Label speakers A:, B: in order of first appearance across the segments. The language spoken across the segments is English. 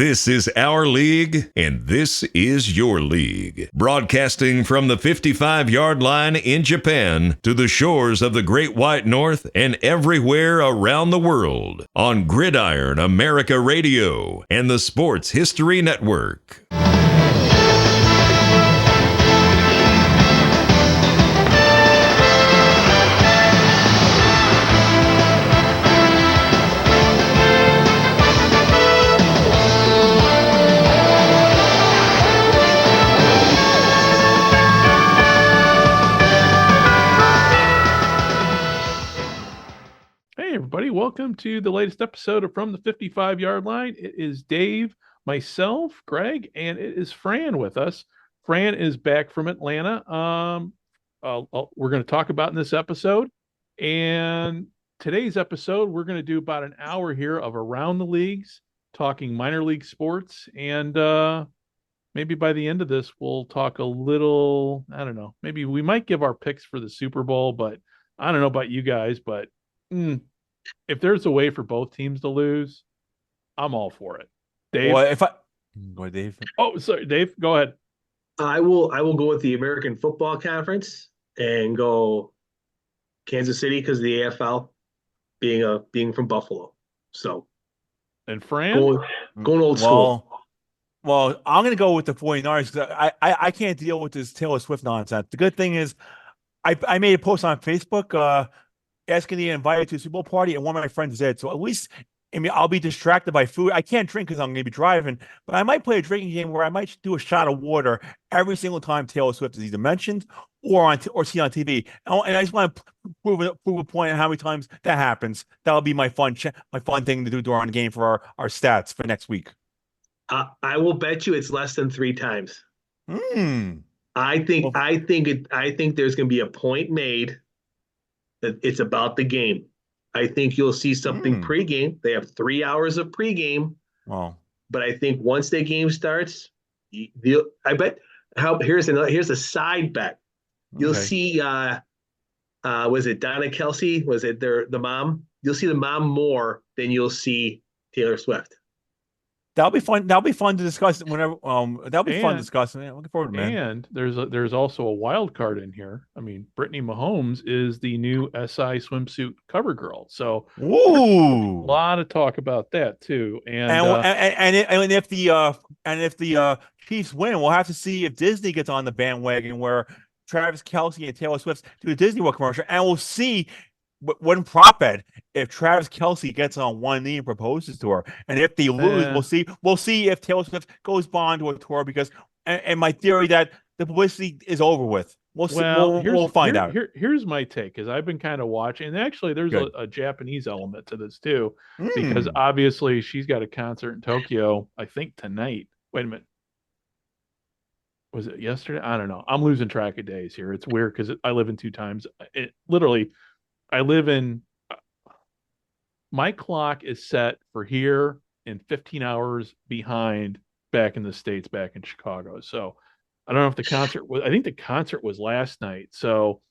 A: This is our league, and this is your league. Broadcasting from the 55-yard line in Japan to the shores of the Great White North and everywhere around the world on Gridiron America Radio and the Sports History Network.
B: Everybody, welcome to the latest episode of From the 55-Yard Line. It is Dave, myself, Greg, and it is Fran with us. Fran is back from Atlanta. We're going to talk about in this episode. And today's episode, we're going to do about an hour here of Around the Leagues, talking minor league sports. And maybe by the end of this, we'll talk a little, I don't know, maybe we might give our picks for the Super Bowl, but I don't know about you guys, but if there's a way for both teams to lose, I'm all for it. Dave?
C: Well, go ahead, Dave.
B: Oh, sorry, Dave, go ahead.
D: I will go with the American Football Conference and go Kansas City because of the AFL being from Buffalo. So,
B: and Fran?
D: Going old school.
C: Well, I'm going to go with the 49ers because I can't deal with this Taylor Swift nonsense. The good thing is I made a post on Facebook asking to get invited to a Super Bowl party, and one of my friends did. So at least, I'll be distracted by food. I can't drink because I'm going to be driving, but I might play a drinking game where I might do a shot of water every single time Taylor Swift is either mentioned or seen on TV. And I just want to prove a point on how many times that happens. That'll be my fun thing to do during the game for our stats for next week.
D: I will bet you it's less than 3 times. I think there's going to be a point made that it's about the game. I think you'll see something pregame. They have 3 hours of pregame.
C: Wow. But
D: I think once the game starts, I bet here's a side bet. You'll see was it Donna Kelsey? Was it the mom? You'll see the mom more than you'll see Taylor Swift.
C: That'll be fun. That'll be fun to discuss whenever. That'll be fun discussing. Yeah, looking forward to it, man.
B: And there's also a wild card in here. Brittany Mahomes is the new SI swimsuit cover girl. So, a lot of talk about that too. And
C: if the Chiefs win, we'll have to see if Disney gets on the bandwagon where Travis Kelce and Taylor Swift do a Disney World commercial, and we'll see. One prop bet if Travis Kelce gets on one knee and proposes to her, and if they lose, we'll see if Taylor Swift goes bond to a tour because. And my theory that the publicity is over with. We'll find out.
B: Here's my take because I've been kind of watching, and actually there's a Japanese element to this too, because obviously she's got a concert in Tokyo. I think tonight. Wait a minute. Was it yesterday? I don't know. I'm losing track of days here. It's weird because I live in 2 times. My clock is set for here and 15 hours behind back in the States, back in Chicago. So I don't know if I think the concert was last night. So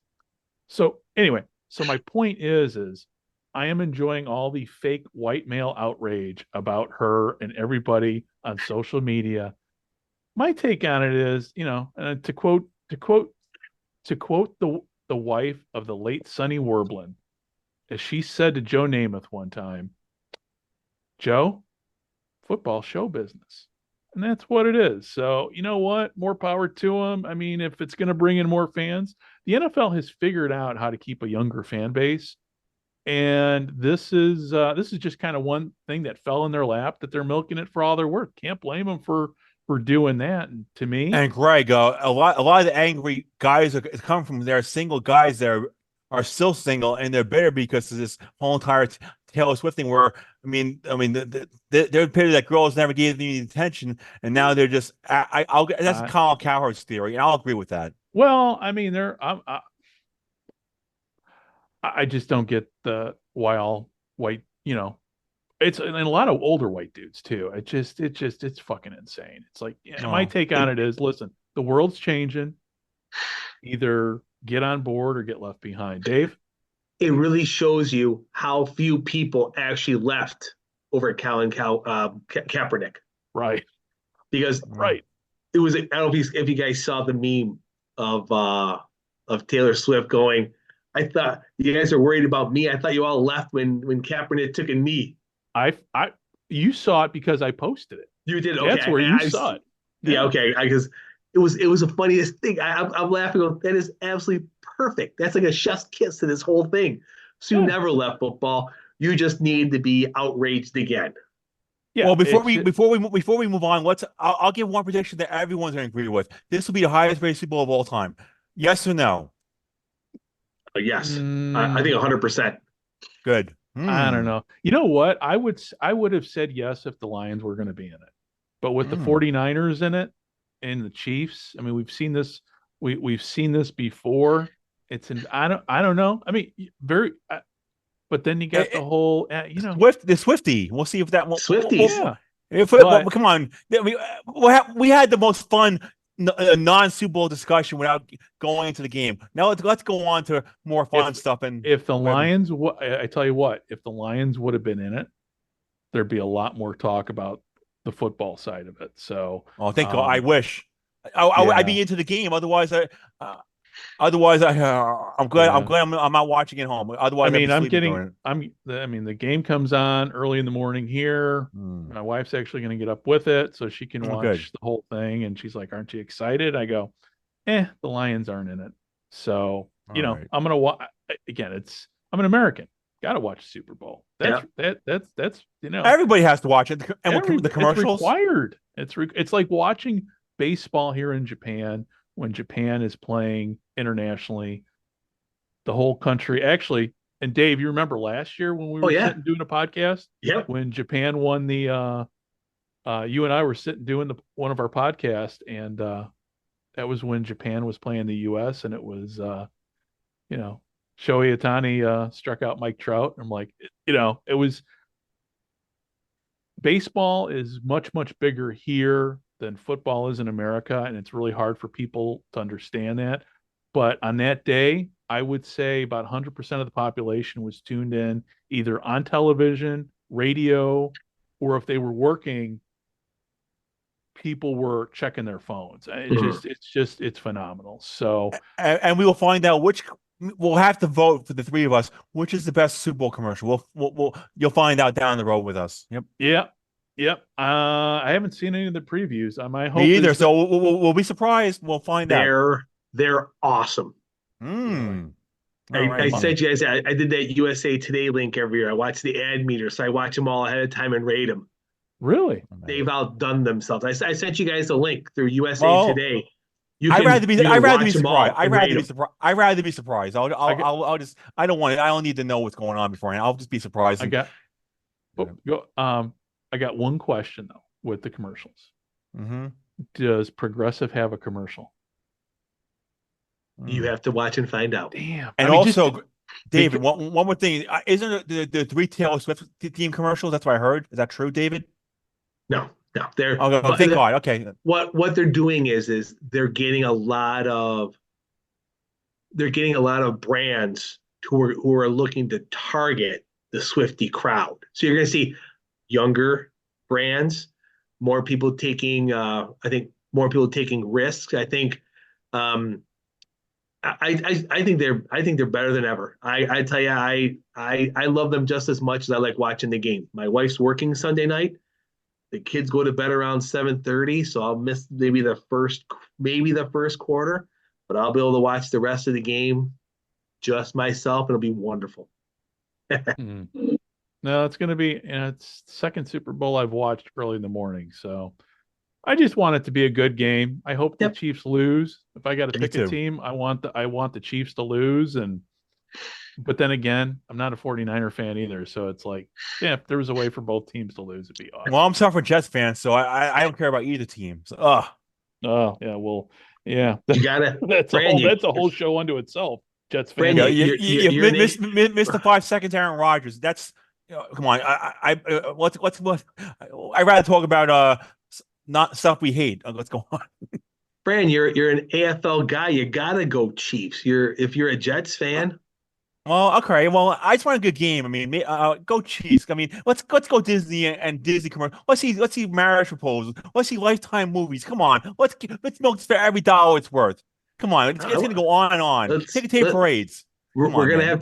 B: anyway, so my point is I am enjoying all the fake white male outrage about her and everybody on social media. My take on it is, and to quote the wife of the late Sonny Werblin, as she said to Joe Namath one time, Joe, football show business. And that's what it is. So, you know what? More power to them. If it's going to bring in more fans, the NFL has figured out how to keep a younger fan base. And this is just kind of one thing that fell in their lap that they're milking it for all they're worth. Can't blame them for doing that. And to me,
C: and Greg, a lot of the angry guys are coming from their single guys that are still single, and they're bitter because of this whole entire Taylor Swift thing. Where they're bitter that girls never gave them any attention, and now they're just. That's Colin Cowherd's theory, and I'll agree with that.
B: Well, I just don't get why all white. It's and a lot of older white dudes too. It's fucking insane. It's like my take on it is, listen, the world's changing. Either get on board or get left behind. Dave?
D: It really shows you how few people actually left over Colin Kaepernick.
B: Right.
D: because
B: Right.
D: it was. I don't know if you guys saw the meme of Taylor Swift going. I thought you guys are worried about me. I thought you all left when Kaepernick took a knee.
B: You saw it because I posted it.
D: You did okay.
B: That's where you saw it.
D: Yeah, okay. Because it was the funniest thing. I'm laughing. That is absolutely perfect. That's like a chef's kiss to this whole thing. So you never left football. You just need to be outraged again.
B: Yeah.
C: Well, before we move on, I'll give one prediction that everyone's going to agree with. This will be the highest rated Super Bowl of all time. Yes or no?
D: Yes, I think 100%.
C: Good.
B: I don't know. You know what? I would have said yes if the Lions were going to be in it. But with the 49ers in it and the Chiefs, I mean, we've seen this before. I don't know. I mean, but then you got the whole
C: the Swifty. We'll see if that
D: Swifties.
C: Come on. We had the most fun non-Super Bowl discussion without going into the game. Now let's go on to more fun stuff. And
B: if the Lions, I tell you what, if the Lions would have been in it, there'd be a lot more talk about the football side of it. So,
C: thank God. I wish I'd be into the game. Otherwise, I'm glad. I'm not watching at home. Otherwise,
B: the game comes on early in the morning here. My wife's actually going to get up with it so she can watch the whole thing. And she's like, "Aren't you excited?" I go, "The Lions aren't in it." So, I'm going to watch again. I'm an American. Got to watch Super Bowl. That's
C: everybody has to watch it. And the commercials,
B: it's required. It's like watching baseball here in Japan when Japan is playing internationally. The whole country actually. And Dave, you remember last year when we were sitting doing a podcast?
D: Yep.
B: When Japan won the you and I were sitting doing one of our podcasts, and that was when Japan was playing the US, and it was Shohei Ohtani struck out Mike Trout. I'm like, it was baseball is much, much bigger here than football is in America, and it's really hard for people to understand that. But on that day, I would say about 100% of the population was tuned in either on television, radio, or if they were working, people were checking their phones. It's phenomenal. So,
C: and we will find out we'll have to vote for the three of us, which is the best Super Bowl commercial. You'll find out down the road with us. Yep.
B: Yep. I haven't seen any of the previews. My hope
C: Me either. So we'll be surprised. We'll find out.
D: They're awesome. I said you guys, I did that USA Today link every year. I watch the ad meter, so I watch them all ahead of time and rate them.
B: Really?
D: They've outdone themselves. I sent you guys a link through USA Today.
C: I'd rather be surprised. I'd rather be surprised. I'll just. I don't want it. I don't need to know what's going on beforehand. I'll just be surprised.
B: I got one question though with the commercials. Does Progressive have a commercial?
D: You have to watch and find out.
B: Damn.
C: And also, David, one more thing. Isn't the three Taylor Swift theme commercials? That's what I heard. Is that true, David?
D: No. They're
C: thank God. Okay.
D: What they're doing is they're getting a lot of brands who are looking to target the Swiftie crowd. So you're going to see younger brands, more people taking risks. I think I think they're better than ever. I tell you, I love them just as much as I like watching the game. My wife's working Sunday night. The kids go to bed around 7:30, so I'll miss maybe the first quarter, but I'll be able to watch the rest of the game just myself. It'll be wonderful.
B: No, it's going to be, it's the second Super Bowl I've watched early in the morning. So I just want it to be a good game. I hope the Chiefs lose. If I got to pick a team, I want the Chiefs to lose. But then again, I'm not a 49er fan either. So it's like, if there was a way for both teams to lose, it'd be awesome.
C: Well, I'm suffering Jets fan, so I don't care about either team. So,
B: Oh, yeah. Well, yeah.
D: You gotta.
B: That's a whole show unto itself. Jets fan.
C: You missed the 5 seconds, Aaron Rodgers. That's come on. I'd rather talk about not stuff we hate. Let's go on.
D: Fran, you're an AFL guy. You gotta go Chiefs. If you're a Jets fan.
C: Well, okay. Well, I just want a good game. I mean, go Chiefs. I mean, let's go Disney and Disney commercial. Let's see marriage proposals. Let's see Lifetime movies. Come on, let's milk this for every dollar it's worth. Come on, it's gonna go on and on.
D: Let's
C: Take a tape parades. Come
D: we're
C: on,
D: gonna
C: man.
D: have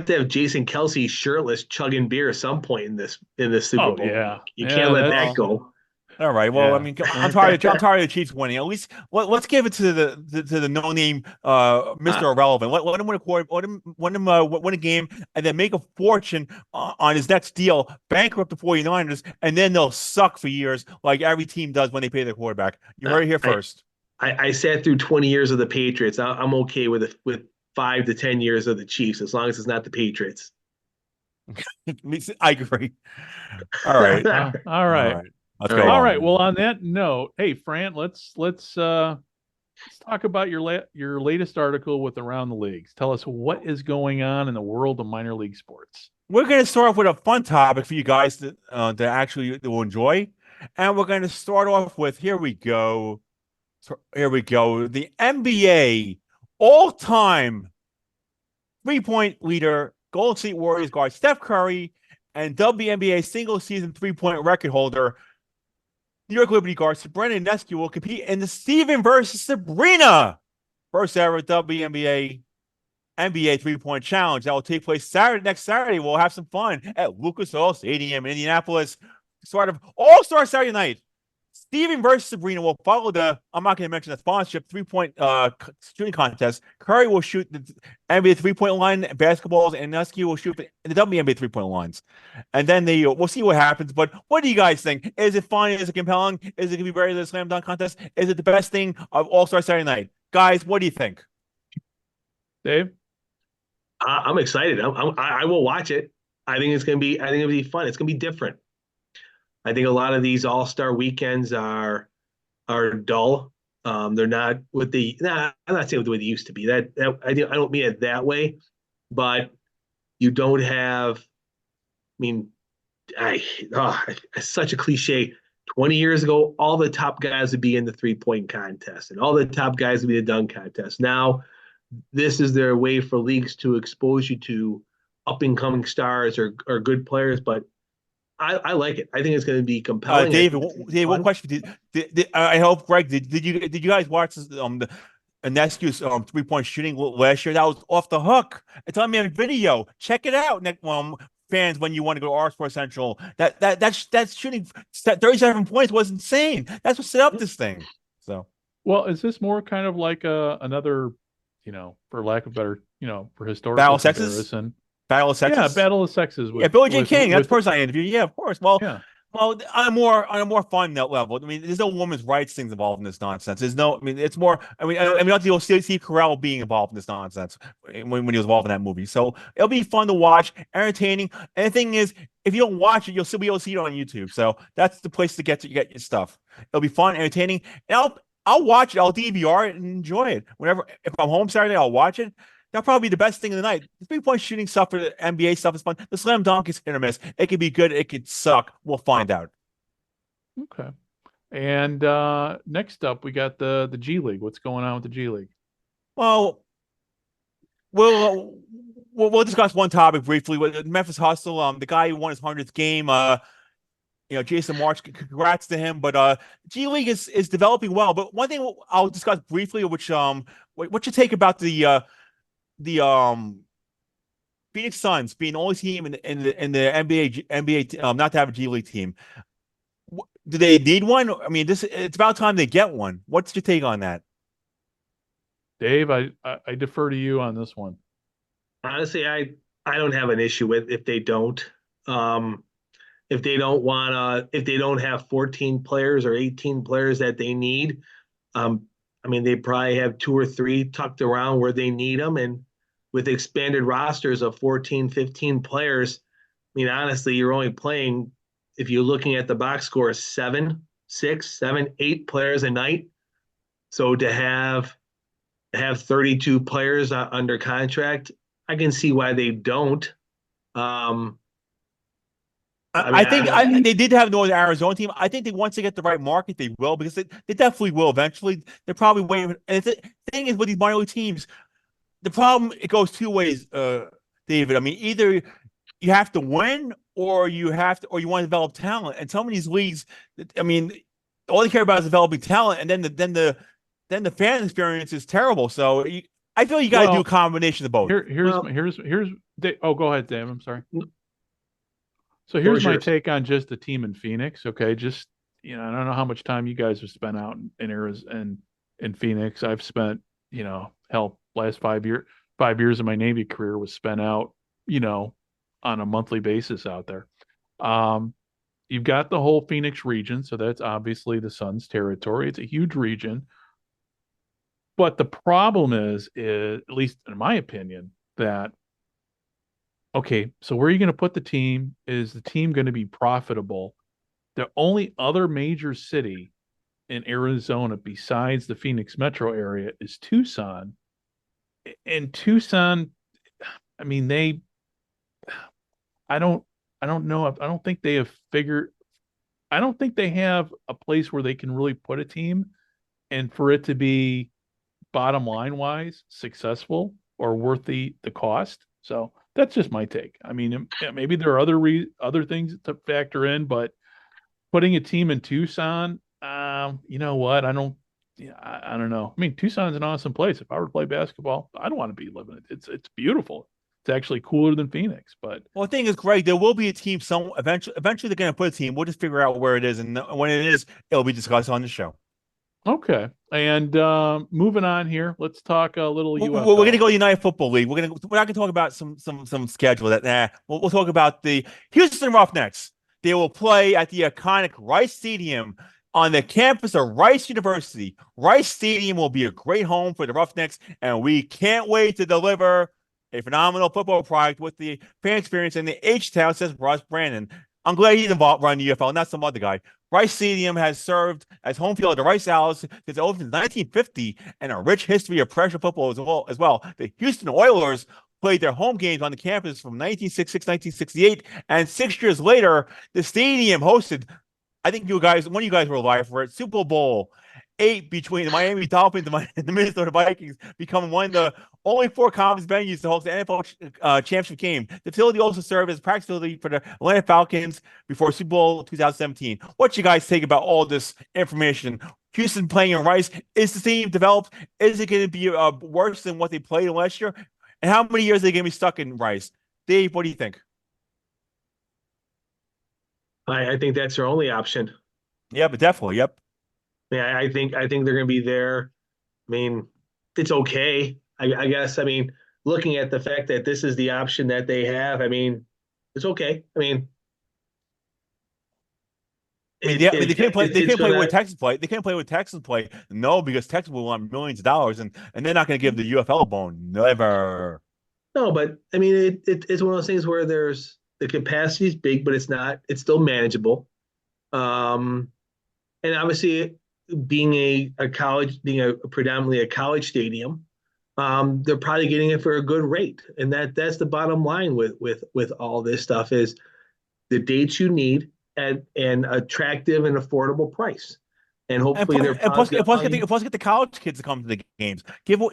D: to have Jason Kelsey shirtless chugging beer at some point in this Super
B: Oh
D: Bowl.
B: yeah,
D: You
B: yeah,
D: can't let
B: that's
D: that go.
C: All right. Well, I
B: yeah.
C: mean, I'm tired of the Chiefs winning. At least let's give it to the no name Mr. Irrelevant. Let him win a quarter. Win a game, and then make a fortune on his next deal. Bankrupt the 49ers, and then they'll suck for years, like every team does when they pay their quarterback. You heard it here first.
D: I sat through 20 years of the Patriots. I'm okay with 5 to 10 years of the Chiefs as long as it's not the Patriots.
C: I agree. All right.
B: All right.
C: All right. Let's go.
B: All right. Well, on that note, hey, Fran, let's talk about your latest article with Around the Leagues. Tell us what is going on in the world of minor league sports.
C: We're going to start off with a fun topic for you guys to actually will enjoy, and we're going to start off with here we go. So here we go. The NBA all-time three-point leader, Golden State Warriors guard Steph Curry, and WNBA single-season three-point record holder, New York Liberty guard Sabrina Ionescu will compete in the Steven versus Sabrina first ever WNBA NBA three-point challenge that will take place next Saturday. We'll have some fun at Lucas Oil Stadium in Indianapolis. Sort of All-Star Saturday night. Steven versus Sabrina will follow I'm not going to mention the sponsorship, three-point shooting contest. Curry will shoot the NBA three-point line, basketballs, and Ionescu will shoot the WNBA three-point lines. And then we'll see what happens. But what do you guys think? Is it fun? Is it compelling? Is it going to be better than the slam dunk contest? Is it the best thing of All-Star Saturday night? Guys, what do you think?
B: Dave?
D: I'm excited. I will watch it. I think it'll be fun. It's going to be different. I think a lot of these all-star weekends are dull. They're not what they. I'm not saying the way they used to be. I don't mean it that way, but you don't have. I mean, it's such a cliche. 20 years ago, all the top guys would be in the three-point contest, and all the top guys would be the dunk contest. Now, this is their way for leagues to expose you to up-and-coming stars or good players, but I like it. I think it's going to be compelling.
C: Dave, one question. I hope, Greg, did you guys watch the Ionescu's three-point shooting last year? That was off the hook. It's on me on video. Check it out, fans, when you want to go to R Sports Central. That shooting 37 points was insane. That's what set up this thing. So,
B: well, is this more kind of like another, for lack of better, for historical
C: Battle of
B: comparison?
C: Sexes? Battle of Sexes?
B: Yeah, Battle of Sexes.
C: Billie Jean King. That's the person I interviewed. Yeah, of course. Well,
B: yeah.
C: Well, on a more fun level. I mean, there's no women's rights things involved in this nonsense. There's no. I mean, it's more. I mean, not the Steve Carell being involved in this nonsense when he was involved in that movie. So it'll be fun to watch, entertaining. And the thing is, if you don't watch it, you'll still be able to see it on YouTube. So that's the place to get your stuff. It'll be fun, entertaining, and I'll watch it. I'll DVR it and enjoy it. Whenever if I'm home Saturday, I'll watch it. That'll probably be the best thing of the night. The three-point shooting stuff for the NBA stuff is fun. The slam dunk is hit or miss. It could be good. It could suck. We'll find out.
B: Okay. And next up, we got the G League. What's going on with the G League?
C: Well, we'll discuss one topic briefly. With Memphis Hustle, the guy who won his 100th game, Jason March, congrats to him. But G League is developing well. But one thing I'll discuss briefly, which what's your take about the Phoenix Suns being the only team in the NBA not to have a G League team? Do they need one? I mean, it's about time they get one. What's your take on that?
D: Dave, I defer to you on this one.
E: Honestly, I don't have an issue with if they don't. If they don't have 14 players or 18 players that they need, I mean, they probably have 2 or 3 tucked around where they need them. And with expanded rosters of 14, 15 players, I mean, honestly, you're only playing, if you're looking at the box score, 7, 6, 7, 8 players a night. So to have 32 players under contract, I can see why they don't.
C: I think they did have an Northern Arizona team. I think once they get the right market, they will, because they definitely will eventually. They're probably waiting. And the thing is with these minor league teams, the problem, it goes two ways. David. I mean, either you have to win or you want to develop talent. And some of these leagues, I mean, all they care about is developing talent, and then the fan experience is terrible. So I feel you got to do a combination of both.
B: Oh, go ahead, Dave. I'm sorry. So here's my take on just the team in Phoenix. Okay, just I don't know how much time you guys have spent out in Arizona and in Phoenix. I've spent last 5 years of my Navy career was spent out on a monthly basis out there. You've got the whole Phoenix region, so that's obviously the Suns' territory. It's a huge region. But the problem is, at least in my opinion, that, okay, so where are you going to put the team? Is the team going to be profitable? The only other major city in Arizona besides the Phoenix metro area is Tucson. And Tucson, I mean, I don't know. I don't think they have figured, I don't think they have a place where they can really put a team and for it to be bottom line wise successful or worth the cost. So that's just my take. I mean, maybe there are other things to factor in, but putting a team in Tucson, you know what? I don't know. I mean, Tucson's an awesome place. If I were to play basketball, I don't want to be living it. It's beautiful. It's actually cooler than Phoenix. But
C: the thing is, Greg, there will be a team. Eventually they're going to put a team. We'll just figure out where it is, and when it is, it'll be discussed on the show.
B: Okay. And moving on here, let's talk a little UFL.
C: We're going to go to United Football League. We're not going to talk about some schedule that. We'll talk about the Houston Roughnecks. They will play at the iconic Rice Stadium on the campus of Rice University. Rice Stadium will be a great home for the Roughnecks, and we can't wait to deliver a phenomenal football product with the fan experience in the H-Town, says Russ Brandon. I'm glad he's involved running the UFL, not some other guy. Rice Stadium has served as home field of the Rice Owls since it opened in 1950 and a rich history of professional football as well. The Houston Oilers played their home games on the campus from 1966, 1968, and 6 years later, the stadium hosted, I think one of you guys were alive for it, Super Bowl 8 between the Miami Dolphins and the Minnesota Vikings, becoming one of the only 4 conference venues to host the NFL championship game. The facility also served as a practice facility for the Atlanta Falcons before Super Bowl 2017. What you guys think about all this information? Houston playing in Rice. Is the team developed? Is it going to be worse than what they played last year? And how many years are they going to be stuck in Rice? Dave, what do you think?
D: I think that's their only option.
C: Yeah, but definitely. Yep.
D: Yeah, I think they're going to be there. I mean, it's okay. I guess. I mean, looking at the fact that this is the option that they have, I mean, it's okay. I mean,
C: they can't play with Texas play. They can't play with Texas play. No, because Texas will want millions of dollars, and they're not going to give the UFL a bone. Never.
D: No, but I mean, it's one of those things where there's the capacity is big, but it's not. It's still manageable. And obviously, being a predominantly a college stadium, they're probably getting it for a good rate, and that's the bottom line with all this stuff is the dates you need at an attractive and affordable price, and hopefully
C: plus get the college kids to come to the games. If you're going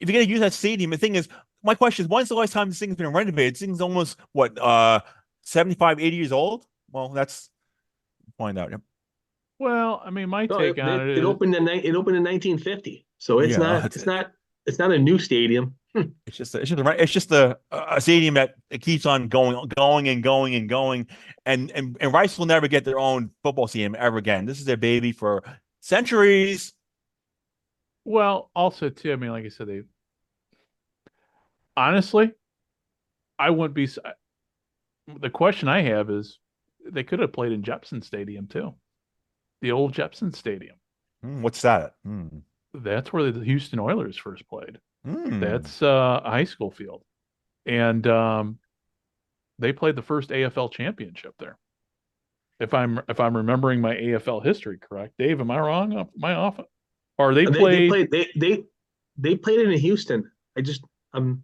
C: to use that stadium, the thing is, my question is, when's the last time this thing's been renovated? This thing's almost 75, 80 years old. Well, that's find out.
B: Well, I mean, my take on it is
D: it opened in 1950, so it's not a new stadium.
C: It's just a stadium that it keeps on going, and Rice will never get their own football stadium ever again. This is their baby for centuries.
B: Well, also too, I mean, like I said, honestly, I wouldn't be. The question I have is, they could have played in Jepson Stadium too, the old Jepson Stadium.
C: What's that?
B: That's where the Houston Oilers first played. That's a high school field, and they played the first AFL championship there. If I'm remembering my AFL history correct, Dave, am I wrong? Am I off? Or they played
D: it in Houston.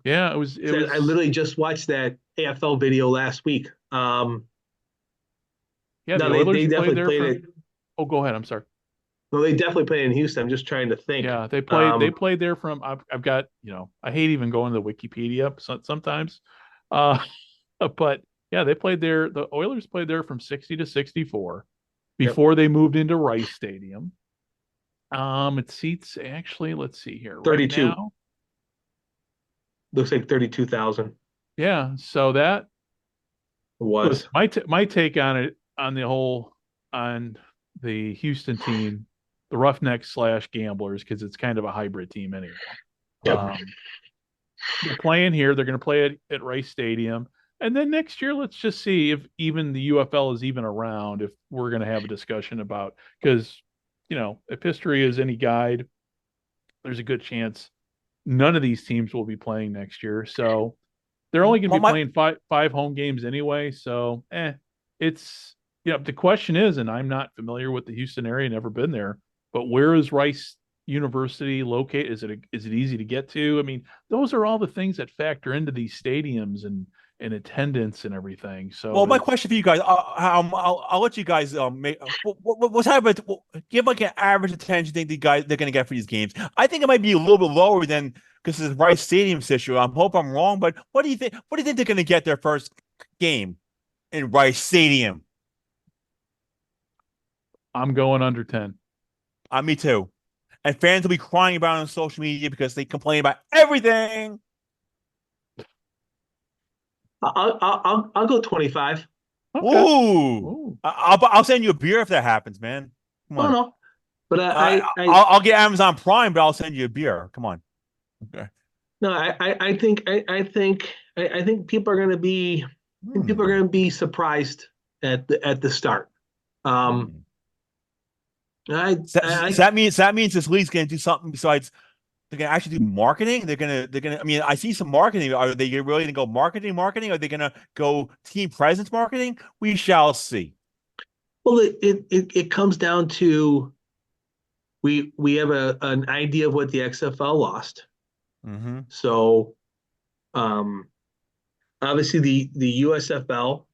B: Yeah, it was.
D: I literally just watched that AFL video last week.
B: Yeah, the Oilers they definitely played there. Oh, go ahead. I'm sorry.
E: No, they definitely play in Houston. I'm just trying to think.
B: Yeah, they played there from I've got, I hate even going to the Wikipedia sometimes. Uh but yeah, they played there. The Oilers played there from 60 to 64
E: Yep.
B: before they moved into Rice Stadium. It seats actually, let's see here. Right
E: 32.
B: now.
E: Looks like 32,000
B: Yeah, so that
E: was.
B: listen, my take on it on the whole on the Houston team, the Roughnecks / Gamblers, because it's kind of a hybrid team anyway.
E: Yep.
B: They're playing here. They're going to play at Rice Stadium. And then next year, let's just see if even the UFL is even around, if we're going to have a discussion about, because, if history is any guide, there's a good chance none of these teams will be playing next year. So they're only going to be playing five home games anyway. So, it's, the question is, and I'm not familiar with the Houston area, never been there, but where is Rice University located? Is it easy to get to? I mean, those are all the things that factor into these stadiums and attendance and everything. So,
C: Well, my question for you guys, I'll let you guys make what's happening. Give like an average attention thing they're going to get for these games. I think it might be a little bit lower than because it's Rice Stadium issue. I hope I'm wrong, but what do you think? What do you think they're going to get their first game in Rice Stadium?
B: I'm going under 10.
C: Me too. And fans will be crying about it on social media because they complain about everything.
E: I'll go 25.
C: Okay. Ooh. I'll send you a beer if that happens, man. Come on.
E: No, but
C: I'll get Amazon Prime, but I'll send you a beer. Come on. Okay.
E: No, I think people are going to be people are going to be surprised at the start.
C: That means this league's going to do something besides they're going to actually do marketing. They're going to. I mean, I see some marketing. Are they really going to go marketing? Are they going to go team presence marketing? We shall see.
E: Well, it comes down to we have an idea of what the XFL lost.
C: Mm-hmm.
E: So, obviously the USFL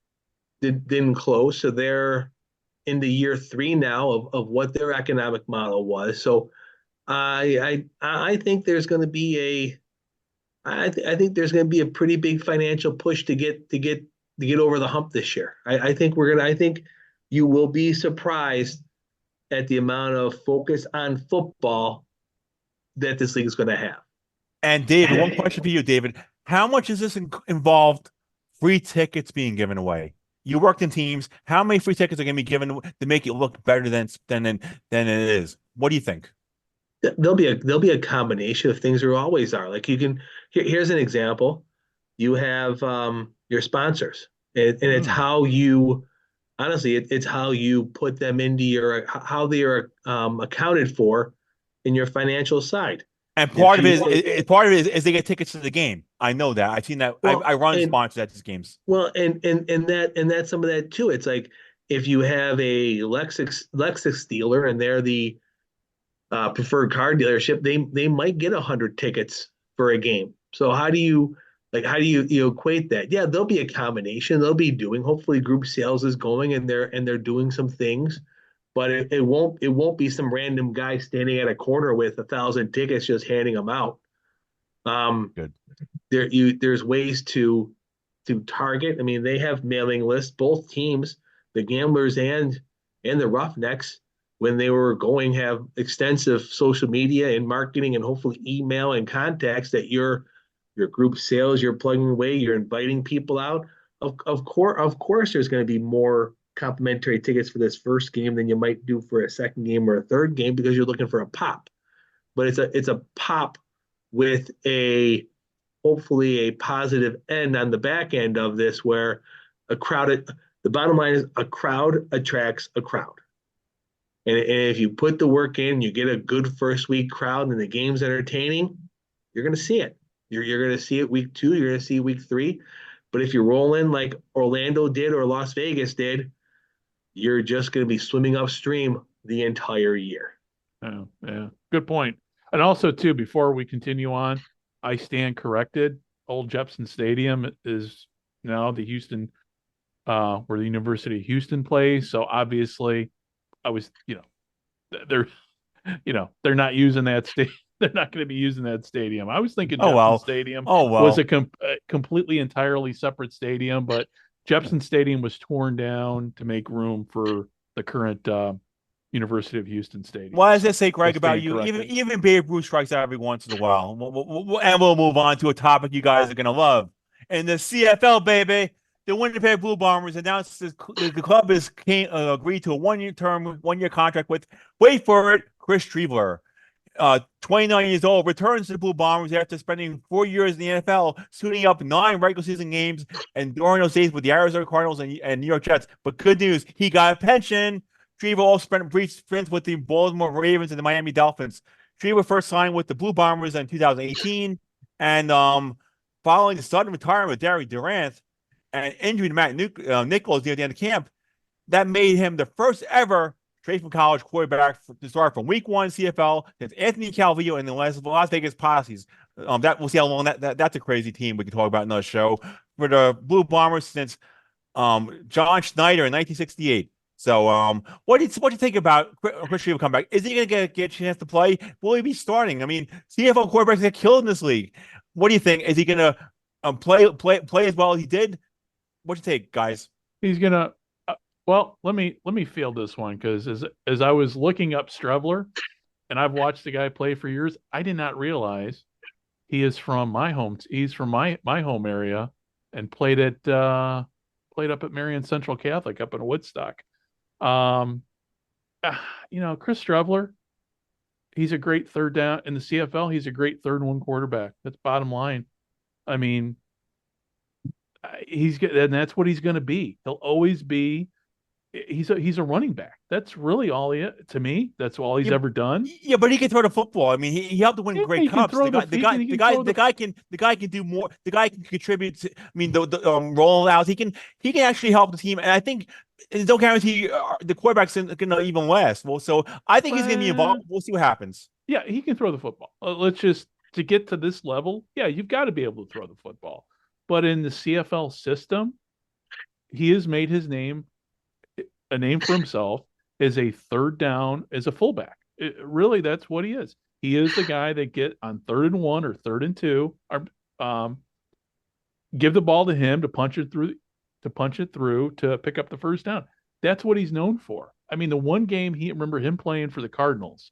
E: didn't close, so they're into year 3 now of what their economic model was. So, I think there's going to be I think there's going to be a pretty big financial push to get over the hump this year. I think you will be surprised at the amount of focus on football that this league is going to have.
C: And David, one question for you, David. How much is this involved free tickets being given away? You worked in teams. How many free tickets are going to be given to make it look better than it is? What do you think?
E: There'll be a combination of things there always are. Like here's an example. You have your sponsors, and it's how you honestly it's how you put them into how they are accounted for in your financial side.
C: And part of it is they get tickets to the game. I know that. I've seen that. Well, I run sponsors at these games.
E: Well, and that's some of that too. It's like if you have a Lexus dealer and they're the preferred car dealership, they might get 100 tickets for a game. So how do you equate that? Yeah, there'll be a combination. They'll be doing, hopefully group sales is going and they're doing some things, but it won't be some random guy standing at a corner with 1,000 tickets just handing them out.
C: Good.
E: There's ways to target. I mean, they have mailing lists, both teams, the Gamblers and the Roughnecks, when they were going have extensive social media and marketing and hopefully email and contacts that your group sales, you're plugging away, you're inviting people out. Of course, there's going to be more complimentary tickets for this first game than you might do for a second game or a third game because you're looking for a pop. But it's a pop with hopefully a positive end on the back end of this, where the bottom line is a crowd attracts a crowd. And if you put the work in, you get a good first week crowd and the game's entertaining, you're going to see it. You're going to see it week 2, you're going to see week 3. But if you roll in like Orlando did or Las Vegas did, you're just going to be swimming upstream the entire year.
B: Oh, yeah. Good point. And also, too, before we continue on, I stand corrected. Old Jepson Stadium is now the Houston, where the University of Houston plays. So obviously, I was, they're not using that they're not going to be using that stadium. I was thinking
C: Oh
B: Jepson
C: well.
B: Stadium
C: Oh
B: was
C: well.
B: a completely entirely separate stadium, but Jepson Stadium was torn down to make room for the current University of Houston Stadium.
C: What does
B: So
C: it say,
B: I
C: Greg, about
B: stand
C: you? Even
B: corrected.
C: even Babe Ruth strikes out every once in a while. And we'll move on to a topic you guys are gonna love. In the CFL, baby, the Winnipeg Blue Bombers announced the club has agreed to a 1 year term, 1 year contract with, wait for it, Chris Treveler. 29 years old, returns to the Blue Bombers after spending 4 years in the NFL, suiting up 9 regular season games and during those days with the Arizona Cardinals and New York Jets. But good news, he got a pension. Trever also spent brief stints with the Baltimore Ravens and the Miami Dolphins. Trever first signed with the Blue Bombers in 2018, and following the sudden retirement of Derry Durant and injury to Matt Nichols near the end of camp, that made him the first ever straight from college quarterback to start from week 1 CFL since Anthony Calvillo and the Las Vegas Posses. That we'll see how long that's a crazy team we can talk about in another show. For the Blue Bombers since John Schneider in 1968. So what do you think about Chris Trever come back? Is he going to get a chance to play? Will he be starting? I mean, CFL quarterbacks get killed in this league. What do you think? Is he going to play as well as he did? What do you think, guys?
B: He's gonna. Well, let me field this one because as I was looking up Strevler, and I've watched the guy play for years, I did not realize he is from my home. He's from my home area, and played up at Marion Central Catholic up in Woodstock. Um, Chris Strevler, he's a great third down in the CFL. He's a great third and one quarterback. That's bottom line. I mean, he's good, and that's what he's going to be. He'll always be. He's a running back. That's really all he to me. That's all he's
C: Yeah,
B: ever done.
C: yeah, but he can throw the football. I mean, he helped to win
B: Yeah,
C: great
B: he can
C: cups.
B: throw
C: The
B: the
C: guy, the
B: he
C: guy,
B: can, he
C: the
B: can
C: guy,
B: throw
C: the guy can the guy can do more. The guy can contribute. I mean, the rollouts. He can actually help the team. And I think there's no guarantee the quarterback's going to even last. Well, so I think he's going to be involved. We'll see what happens.
B: Yeah, he can throw the football. Let's just to get to this level. Yeah, you've got to be able to throw the football. But in the CFL system, he has made his name a name for himself as a third down as a fullback. Really, that's what he is. He is the guy that get on 3rd and 1 or 3rd and 2, or give the ball to him to punch it through to pick up the first down. That's what he's known for. I mean, the one game he remember him playing for the Cardinals,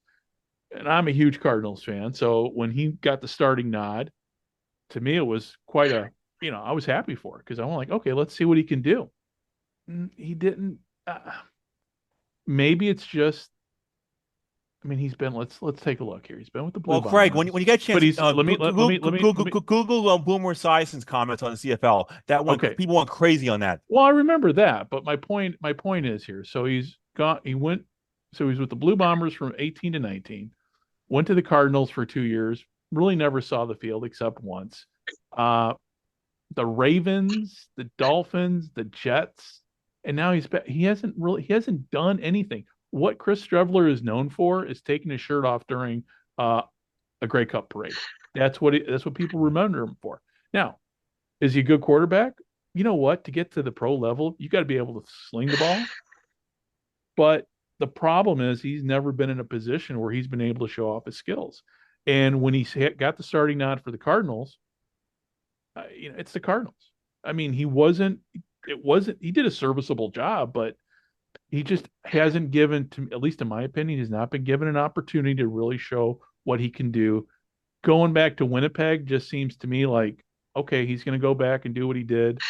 B: and I'm a huge Cardinals fan. So when he got the starting nod, to me it was quite I was happy for it because I'm like, okay, let's see what he can do. He didn't. Maybe it's just. I mean, he's been. Let's take a look here. He's been with the Blue
C: Well, Craig,
B: Bombers.
C: when you get a chance,
B: But he's let me
C: Google Boomer Esiason's comments on the CFL. That one,
B: okay.
C: people went crazy on that.
B: Well, I remember that, but my point is here. So he's with the Blue Bombers from 18 to 19. Went to the Cardinals for 2 years. Really never saw the field except once. The Ravens, the Dolphins, the Jets, and now he hasn't done anything. What Chris Strevler is known for is taking his shirt off during a Grey Cup parade. That's what people remember him for. Now, is he a good quarterback? You know what? To get to the pro level, you got to be able to sling the ball. But the problem is he's never been in a position where he's been able to show off his skills. And when he got the starting nod for the Cardinals, it's the Cardinals. I mean, he did a serviceable job, but he just hasn't given, to at least in my opinion, he's not been given an opportunity to really show what he can do. Going back to Winnipeg just seems to me like, okay, he's going to go back and do what he did.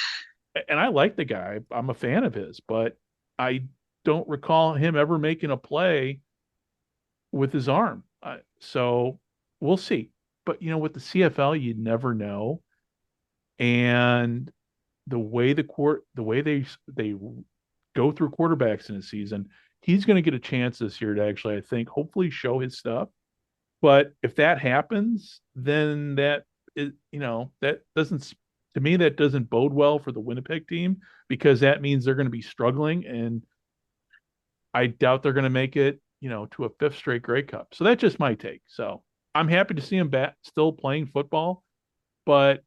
B: And I like the guy. I'm a fan of his, but I don't recall him ever making a play with his arm. So we'll see. But with the CFL, you never know. And the way they go through quarterbacks in a season, he's going to get a chance this year to actually, I think, hopefully show his stuff. But if that happens, then that doesn't, to me, that doesn't bode well for the Winnipeg team because that means they're going to be struggling, and I doubt they're going to make it, to a 5th straight Grey Cup. So that's just my take. So I'm happy to see him back, still playing football, but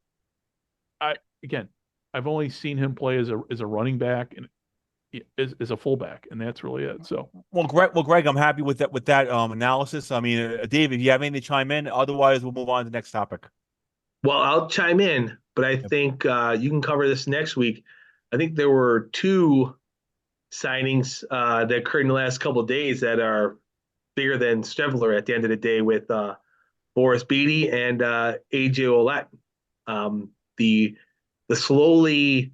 B: I've only seen him play as a running back, and is a fullback, and that's really it. So,
C: Greg, I'm happy with that analysis. I mean, Dave, if you have anything to chime in, otherwise we'll move on to the next topic.
E: Well, I'll chime in, but I think you can cover this next week. I think there were two signings that occurred in the last couple of days that are bigger than Stevler at the end of the day with Boris Beatty and AJ Ouellette. The slowly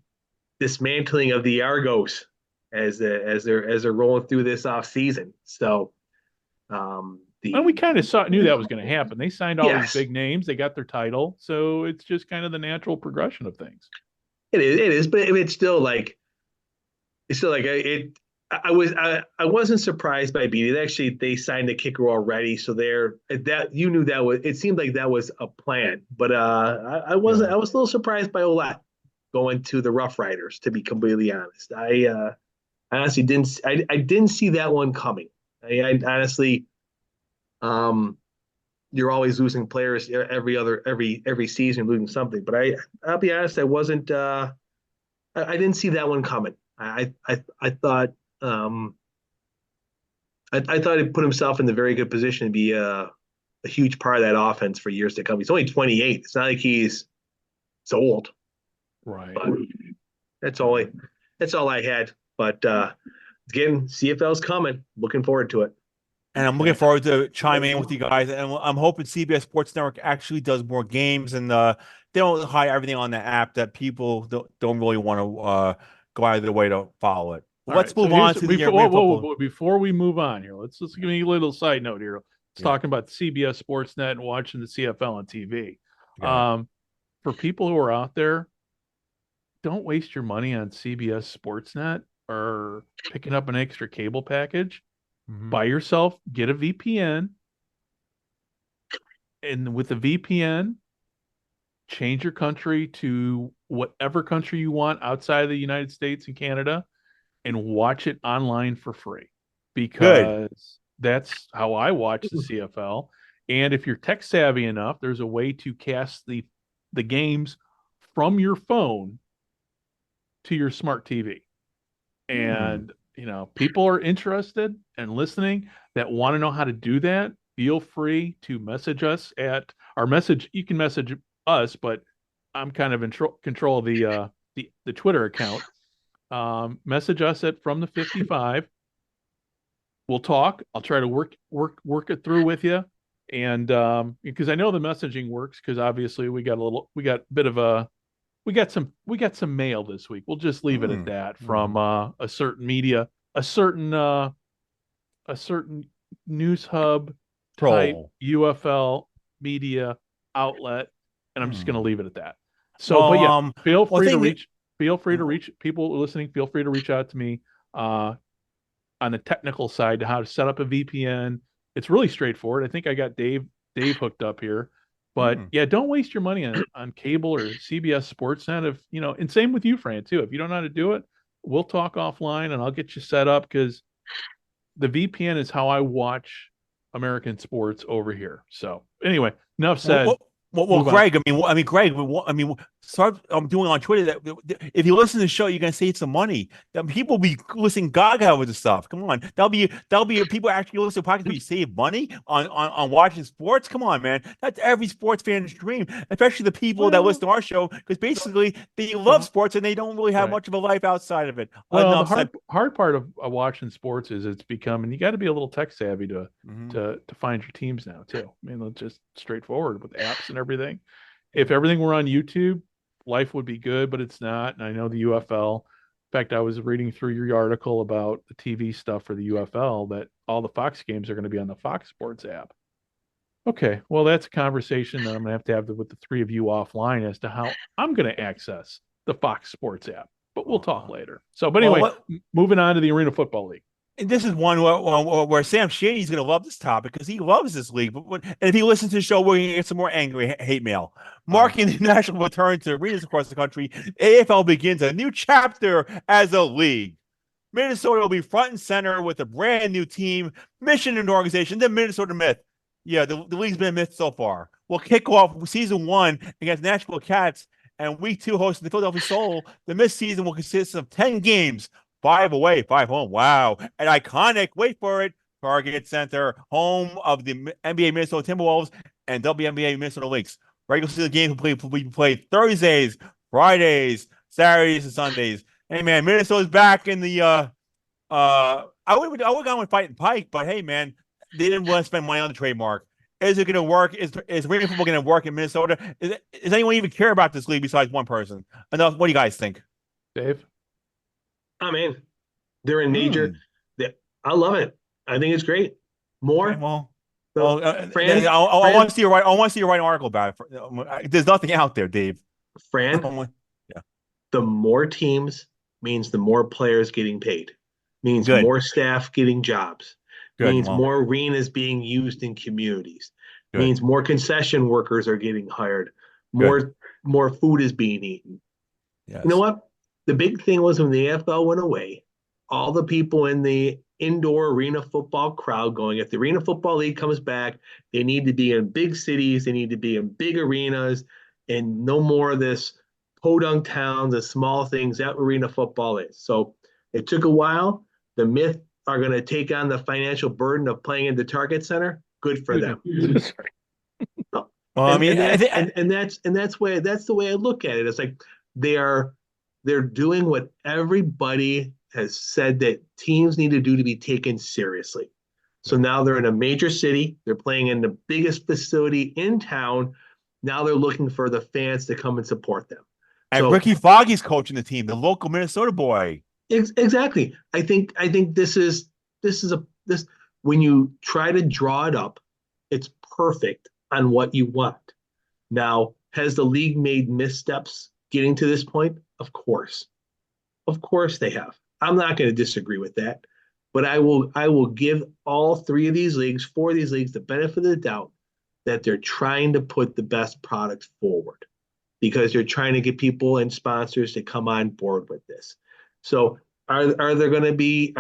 E: dismantling of the Argos as they're rolling through this off season. So
B: and we kind of knew that was going to happen. They signed all
E: Yes.
B: these big names, they got their title, so it's just kind of the natural progression of things.
E: It is, but it's still like it. I wasn't surprised by Beatty. They signed a kicker already, so that you knew that was. It seemed like that was a plan, but I wasn't. I was a little surprised by Ouellette going to the Rough Riders. To be completely honest, I honestly didn't. I didn't see that one coming. I honestly, you're always losing players every season, losing something. But I'll be honest, I wasn't. I didn't see that one coming. I thought I thought he put himself in the very good position to be a huge part of that offense for years to come. He's only 28. It's not like he's old.
B: Right.
E: But that's all I had. But again, CFL's coming. Looking forward to it.
C: And I'm looking forward to chiming in with you guys. And I'm hoping CBS Sports Network actually does more games and they don't hide everything on the app that people don't really want to go out of their way to follow it. Let's move on to
B: before we move on here. Let's give me a little side note here. Talking about CBS Sportsnet and watching the CFL on TV. For people who are out there, don't waste your money on CBS Sportsnet or picking up an extra cable package. Buy yourself, get a VPN, and with the VPN, change your country to whatever country you want outside of the United States and Canada, and watch it online for free, because that's how I watch the CFL. And if you're tech savvy enough, there's a way to cast the games from your phone to your smart TV. And people are interested and listening that want to know how to do that. Feel free to message us at our message. You can message us, but I'm kind of in control of the Twitter account. Message us at From the 55. We'll talk. I'll try to work it through with you. And because I know the messaging works, because obviously we got some mail this week. We'll just leave it at that from a certain media, a certain news hub type UFL media outlet, and I'm just going to leave it at that. So, feel free to reach people listening. Feel free to reach out to me on the technical side to how to set up a VPN. It's really straightforward. I think I got Dave hooked up here. But don't waste your money on cable or CBS Sportsnet. And same with you, Fran, too. If you don't know how to do it, we'll talk offline and I'll get you set up, because the VPN is how I watch American sports over here. So anyway, enough said.
C: Well, Greg, Greg, start doing on Twitter that if you listen to the show, you're gonna save some money. That people will be listening gaga with the stuff. Come on, that'll be people actually listen to podcasts where you save money on watching sports. Come on, man, that's every sports fan's dream, especially the people that listen to our show, because basically they love sports and they don't really have much of a life outside of it.
B: Well, the hard part of watching sports is it's becoming, you got to be a little tech savvy to find your teams now too. I mean, it's just straightforward with apps and everything. If everything were on YouTube, life would be good, but it's not. And I know the UFL. In fact, I was reading through your article about the TV stuff for the UFL, that all the Fox games are going to be on the Fox Sports app. Okay, well, that's a conversation that I'm going to have with the three of you offline as to how I'm going to access the Fox Sports app. But we'll talk later. So, but anyway, moving on to the Arena Football League.
C: And this is one where Sam Shady's going to love this topic because he loves this league. And if he listens to the show, we're going to get some more angry hate mail. Marking the national return to arenas across the country, AFL begins a new chapter as a league. Minnesota will be front and center with a brand new team, mission, and organization, the Minnesota Myth. Yeah, the league's been a myth so far. We'll kick off season 1 against Nashville Cats, and week 2 hosting the Philadelphia Soul. The Myth season will consist of 10 games, 5 away, 5 home. Wow. And iconic, wait for it, Target Center, home of the NBA Minnesota Timberwolves and WNBA Minnesota Lynx. Regular season games will be played Thursdays, Fridays, Saturdays, and Sundays. Hey man, Minnesota's back in the I would have gone with Fighting Pike, but hey man, they didn't want to spend money on the trademark. Is it going to work? Is arena football going to work in Minnesota? Does anyone even care about this league besides one person? Enough. What do you guys think,
B: Dave?
E: I mean, they're in major. I love it. I think it's great. More.
C: Okay,
E: Fran,
C: I want to see you write. I want to see you write an article about it. There's nothing out there, Dave.
E: Fran.
C: Yeah.
E: The more teams means the more players getting paid. Means
C: Good.
E: more staff getting jobs.
C: Good.
E: Means more arenas being used in communities.
C: Good.
E: Means more concession workers are getting hired. More food is being eaten.
C: Yes.
E: You know what? The big thing was when the AFL went away, all the people in the indoor arena football crowd going, if the Arena Football League comes back, they need to be in big cities, they need to be in big arenas, and no more of this podunk towns and small things that arena football is. So it took a while. The Myth are going to take on the financial burden of playing in the Target Center. Good for them.
C: Well, I mean,
E: that's the way I look at it. It's like they're doing what everybody has said that teams need to do to be taken seriously. So now they're in a major city. They're playing in the biggest facility in town. Now they're looking for the fans to come and support them.
C: And Ricky Foggy's coaching the team, the local Minnesota boy.
E: Exactly. I think this is when you try to draw it up, it's perfect on what you want. Now, has the league made missteps getting to this point? Of course they have. I'm not going to disagree with that, but I will give all 4 of these leagues the benefit of the doubt that they're trying to put the best products forward because they're trying to get people and sponsors to come on board with this. So are there going to be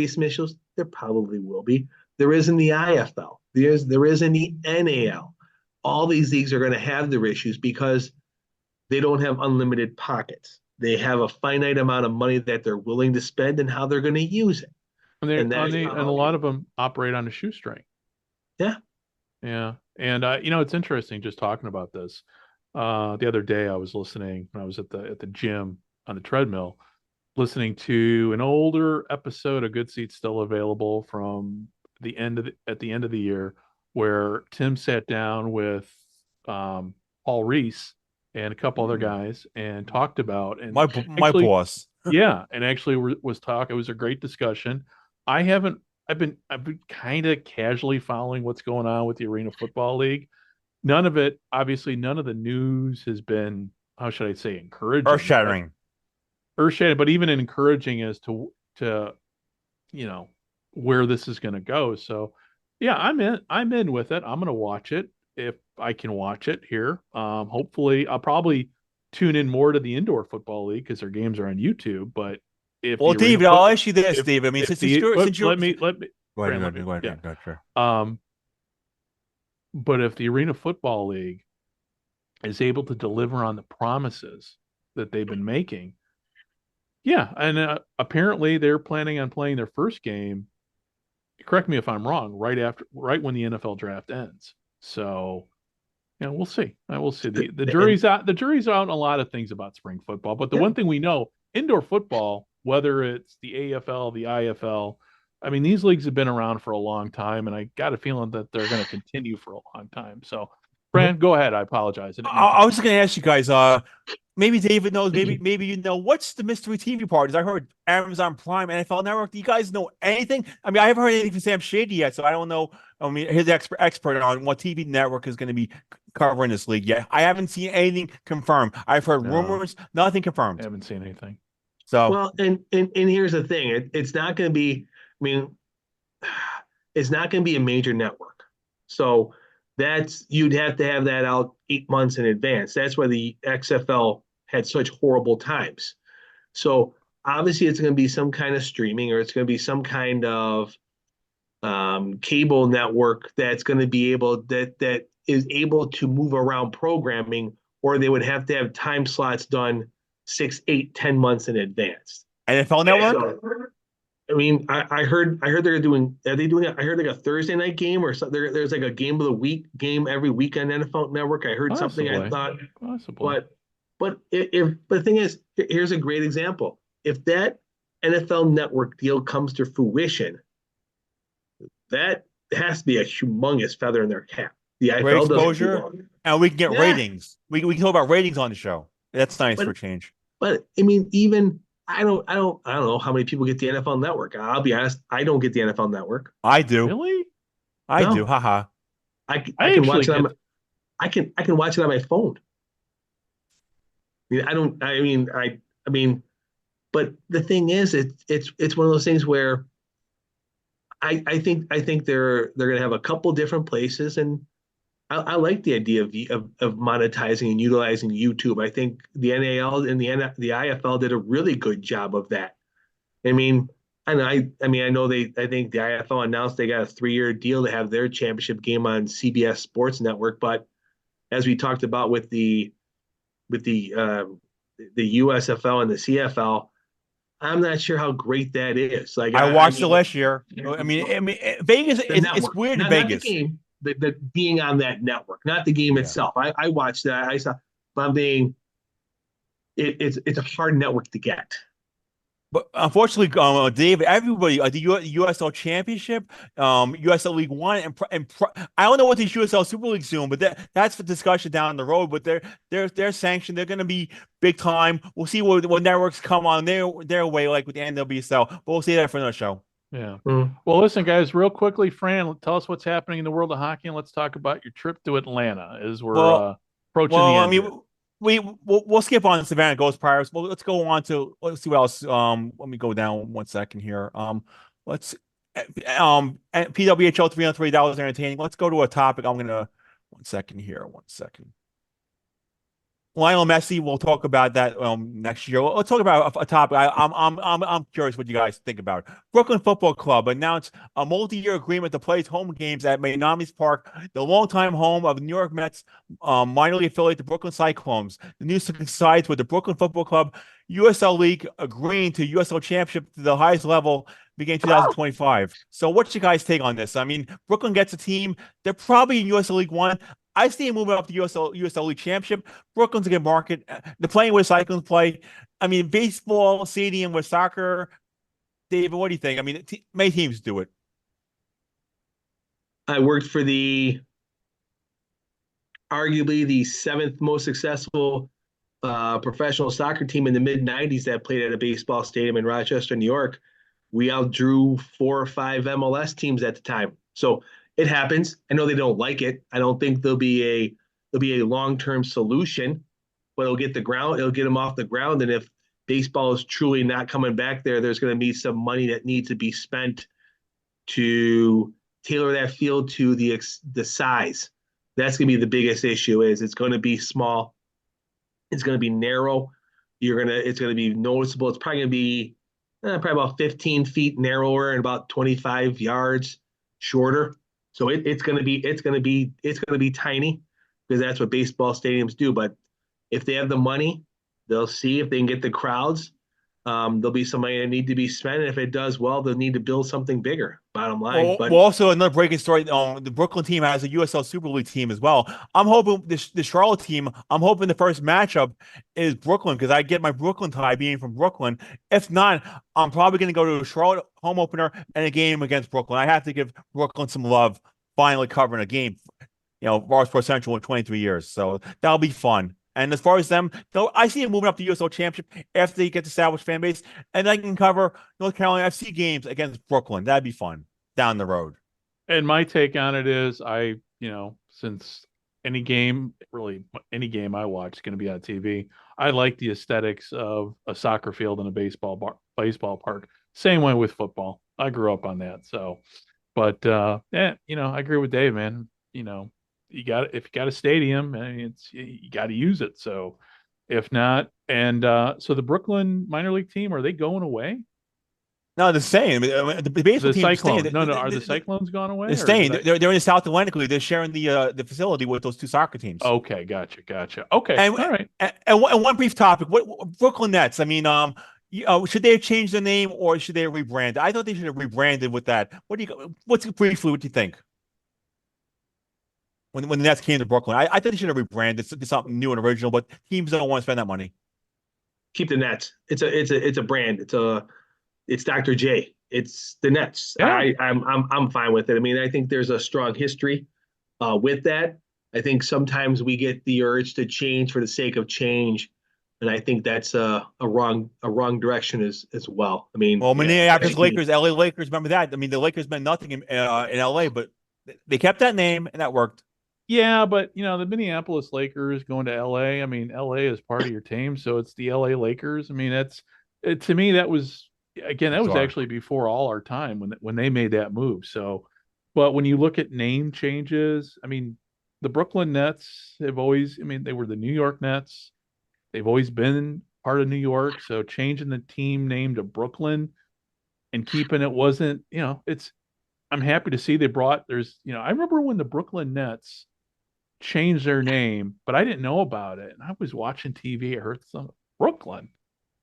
E: some issues? There probably will be. There is in the IFL. There is in the NAL. All these leagues are going to have their issues because they don't have unlimited pockets. They have a finite amount of money that they're willing to spend and how they're going to use it.
B: And a lot of them operate on a shoestring.
E: Yeah.
B: Yeah. And it's interesting just talking about this. The other day I was listening when I was at the gym on the treadmill, listening to an older episode of Good Seats Still Available from at the end of the year, where Tim sat down with Paul Reese and a couple other guys and talked about
C: my boss.
B: Yeah, and actually was talk. It was a great discussion. I've been kind of casually following what's going on with the Arena Football League. None of the news has been, how should I say, encouraging,
C: earth-shattering,
B: but even encouraging as to where this is going to go. So yeah, I'm in with it. I'm going to watch it if I can watch it here. Hopefully I'll probably tune in more to the Indoor Football League because their games are on YouTube. But
C: David, I'll ask you this, David. I mean, since you're
B: let me
C: go ahead.
B: Yeah. But if the Arena Football League is able to deliver on the promises that they've been making, yeah, and apparently they're planning on playing their first game. Correct me if I'm wrong. Right when the NFL draft ends. So, we'll see. I will see. The jury's out. The jury's out on a lot of things about spring football. But the one thing we know, indoor football, whether it's the AFL, the IFL, I mean, these leagues have been around for a long time, and I got a feeling that they're going to continue for a long time. So, Brand, go ahead. I apologize.
C: I was going to ask you guys. Maybe David knows. Maybe you know. What's the mystery TV parties? I heard Amazon Prime, NFL Network. Do you guys know anything? I mean, I haven't heard anything from Sam Shady yet, so I don't know. I mean, he's the expert on what TV network is going to be covering this league yet. I haven't seen anything confirmed. I've heard rumors, nothing confirmed.
B: I haven't seen anything.
C: So
E: well, and here's the thing: it's not going to be. I mean, it's not going to be a major network. So you'd have to have that out 8 months in advance. That's why the XFL had such horrible times. So obviously it's going to be some kind of streaming, or it's going to be some kind of cable network that's going to be that is able to move around programming, or they would have to have time slots done 6, 8, 10 months in advance.
C: NFL Network.
E: So, I mean, I heard they're doing. Are they doing? I heard like a Thursday night game or something. There's like a game of the week game every week on NFL Network. I heard something. I thought,
B: Possibly.
E: but if but the thing is, here's a great example. If that NFL Network deal comes to fruition, that has to be a humongous feather in their cap. The
C: Great
E: IFL doesn't do
C: exposure,
E: well.
C: and we can get
E: Yeah.
C: ratings. We can talk about ratings on the show. That's nice
E: But-
C: for a change.
E: But I mean, even I don't know how many people get the NFL Network. I'll be honest, I don't get the NFL Network.
C: I do.
B: Really?
C: I
E: No.
C: do. Haha.
E: I
B: I
E: can watch
B: actually
E: it on
B: get-
E: I can watch it on my phone. I mean, I mean, but the thing is, it's one of those things where I think they're gonna have a couple different places, and I like the idea of monetizing and utilizing YouTube. I think the NAL and the IFL did a really good job of that. I mean, I know I think the IFL announced they got a 3-year deal to have their championship game on CBS Sports Network, but as we talked about with the USFL and the CFL, I'm not sure how great that is. Like
C: I watched
E: mean,
C: it last year. I mean, Vegas.
E: the
C: It's
E: network,
C: weird in
E: not
C: Vegas.
E: the game, the being on that network, not the game
C: Yeah.
E: itself. I watched that. I saw, but I'm being, it's a hard network to get.
C: But unfortunately, Dave, everybody, the USL Championship, USL League One, I don't know what these USL Super Leagues doing, but that's for discussion down the road. But they're sanctioned. They're going to be big time. We'll see what networks come on their way, like with the NWSL. But we'll see that for another show.
B: Yeah.
E: Mm.
B: Well, listen, guys, real quickly, Fran, tell us what's happening in the world of hockey, and let's talk about your trip to Atlanta as we're approaching the end.
C: I mean, we'll skip on Savannah Ghost Pirates. Well, let's go on to let's see what else. Let me go down 1 second here. Let's PWHL 3-on-3. That was entertaining. Let's go to a topic. I'm gonna 1 second here. 1 second. Lionel Messi. We'll talk about that next year. Let's talk about a topic. I'm curious what you guys think about. Brooklyn Football Club announced a multi-year agreement to play its home games at Maimonides Park, the longtime home of the New York Mets minor league affiliate, the Brooklyn Cyclones. The news coincides with the Brooklyn Football Club USL League agreeing to USL Championship to the highest level beginning 2025. So what's your guys' take on this? I mean, Brooklyn gets a team. They're probably in USL League One. I see him moving up to USL League Championship. Brooklyn's a good market. They're playing where Cyclones play. I mean, baseball stadium with soccer. David, what do you think? I mean, many teams do it.
E: I worked for arguably the 7th most successful professional soccer team in the mid 90s that played at a baseball stadium in Rochester, New York. We outdrew 4 or 5 MLS teams at the time. So it happens. I know they don't like it. I don't think there'll be a long-term solution, but it'll get them off the ground. And if baseball is truly not coming back there, there's going to be some money that needs to be spent to tailor that field to the size. That's going to be the biggest issue. Is it's going to be small. It's going to be narrow. It's going to be noticeable. It's probably going to be probably about 15 feet narrower and about 25 yards shorter. So it's going to be tiny because that's what baseball stadiums do. But if they have the money, they'll see if they can get the crowds. There'll be some money that need to be spent, and if it does well, they'll need to build something bigger. Bottom line.
C: Well, also another breaking story. The Brooklyn team has a USL Super League team as well. I'm hoping the Charlotte team. I'm hoping the first matchup is Brooklyn because I get my Brooklyn tie being from Brooklyn. If not, I'm probably going to go to a Charlotte home opener and a game against Brooklyn. I have to give Brooklyn some love. Finally covering a game, Bars Pro Central in 23 years. So that'll be fun. And as far as them, though, I see them moving up the USL Championship after they get the established fan base, and I can cover North Carolina FC games against Brooklyn. That'd be fun down the road.
B: And my take on it is, since any game I watch is going to be on TV, I like the aesthetics of a soccer field and a baseball park. Same way with football. I grew up on that. So, but I agree with Dave, man. If you got a stadium, you got to use it. So if not, and so the Brooklyn minor league team, are they going away?
C: No, they're staying. The baseball team is staying.
B: Are the Cyclones gone away?
C: They're staying. They're in the South Atlantic League. They're sharing the facility with those 2 soccer teams.
B: Okay, gotcha. Okay,
C: and,
B: all right.
C: And one brief topic: what Brooklyn Nets? I mean, Should they have changed the name or should they have rebranded? I thought they should have rebranded with that. What's briefly what do you think? When the Nets came to Brooklyn, I thought they should have rebranded to something new and original, but teams don't want to spend that money.
D: Keep the Nets. It's a brand. It's Dr. J. It's the Nets.
B: Yeah.
D: I'm fine with it. I mean, I think there's a strong history with that. I think sometimes we get the urge to change for the sake of change, and I think that's a wrong direction as well. I mean,
C: Well, Minneapolis
D: especially-
C: Lakers, LA Lakers, remember that? I mean, the Lakers meant nothing in LA, but they kept that name and that worked.
B: Yeah, but the Minneapolis Lakers going to LA. I mean, LA is part of your team, so it's the LA Lakers. I mean, to me that was
C: Bizarre.
B: actually before all our time when they made that move. So, but when you look at name changes, I mean, the Brooklyn Nets have always, I mean, they were the New York Nets. They've always been part of New York, so changing the team name to Brooklyn and keeping it wasn't, I'm happy to see they brought I remember when the Brooklyn Nets changed their name, but I didn't know about it. And I was watching TV. I heard some Brooklyn.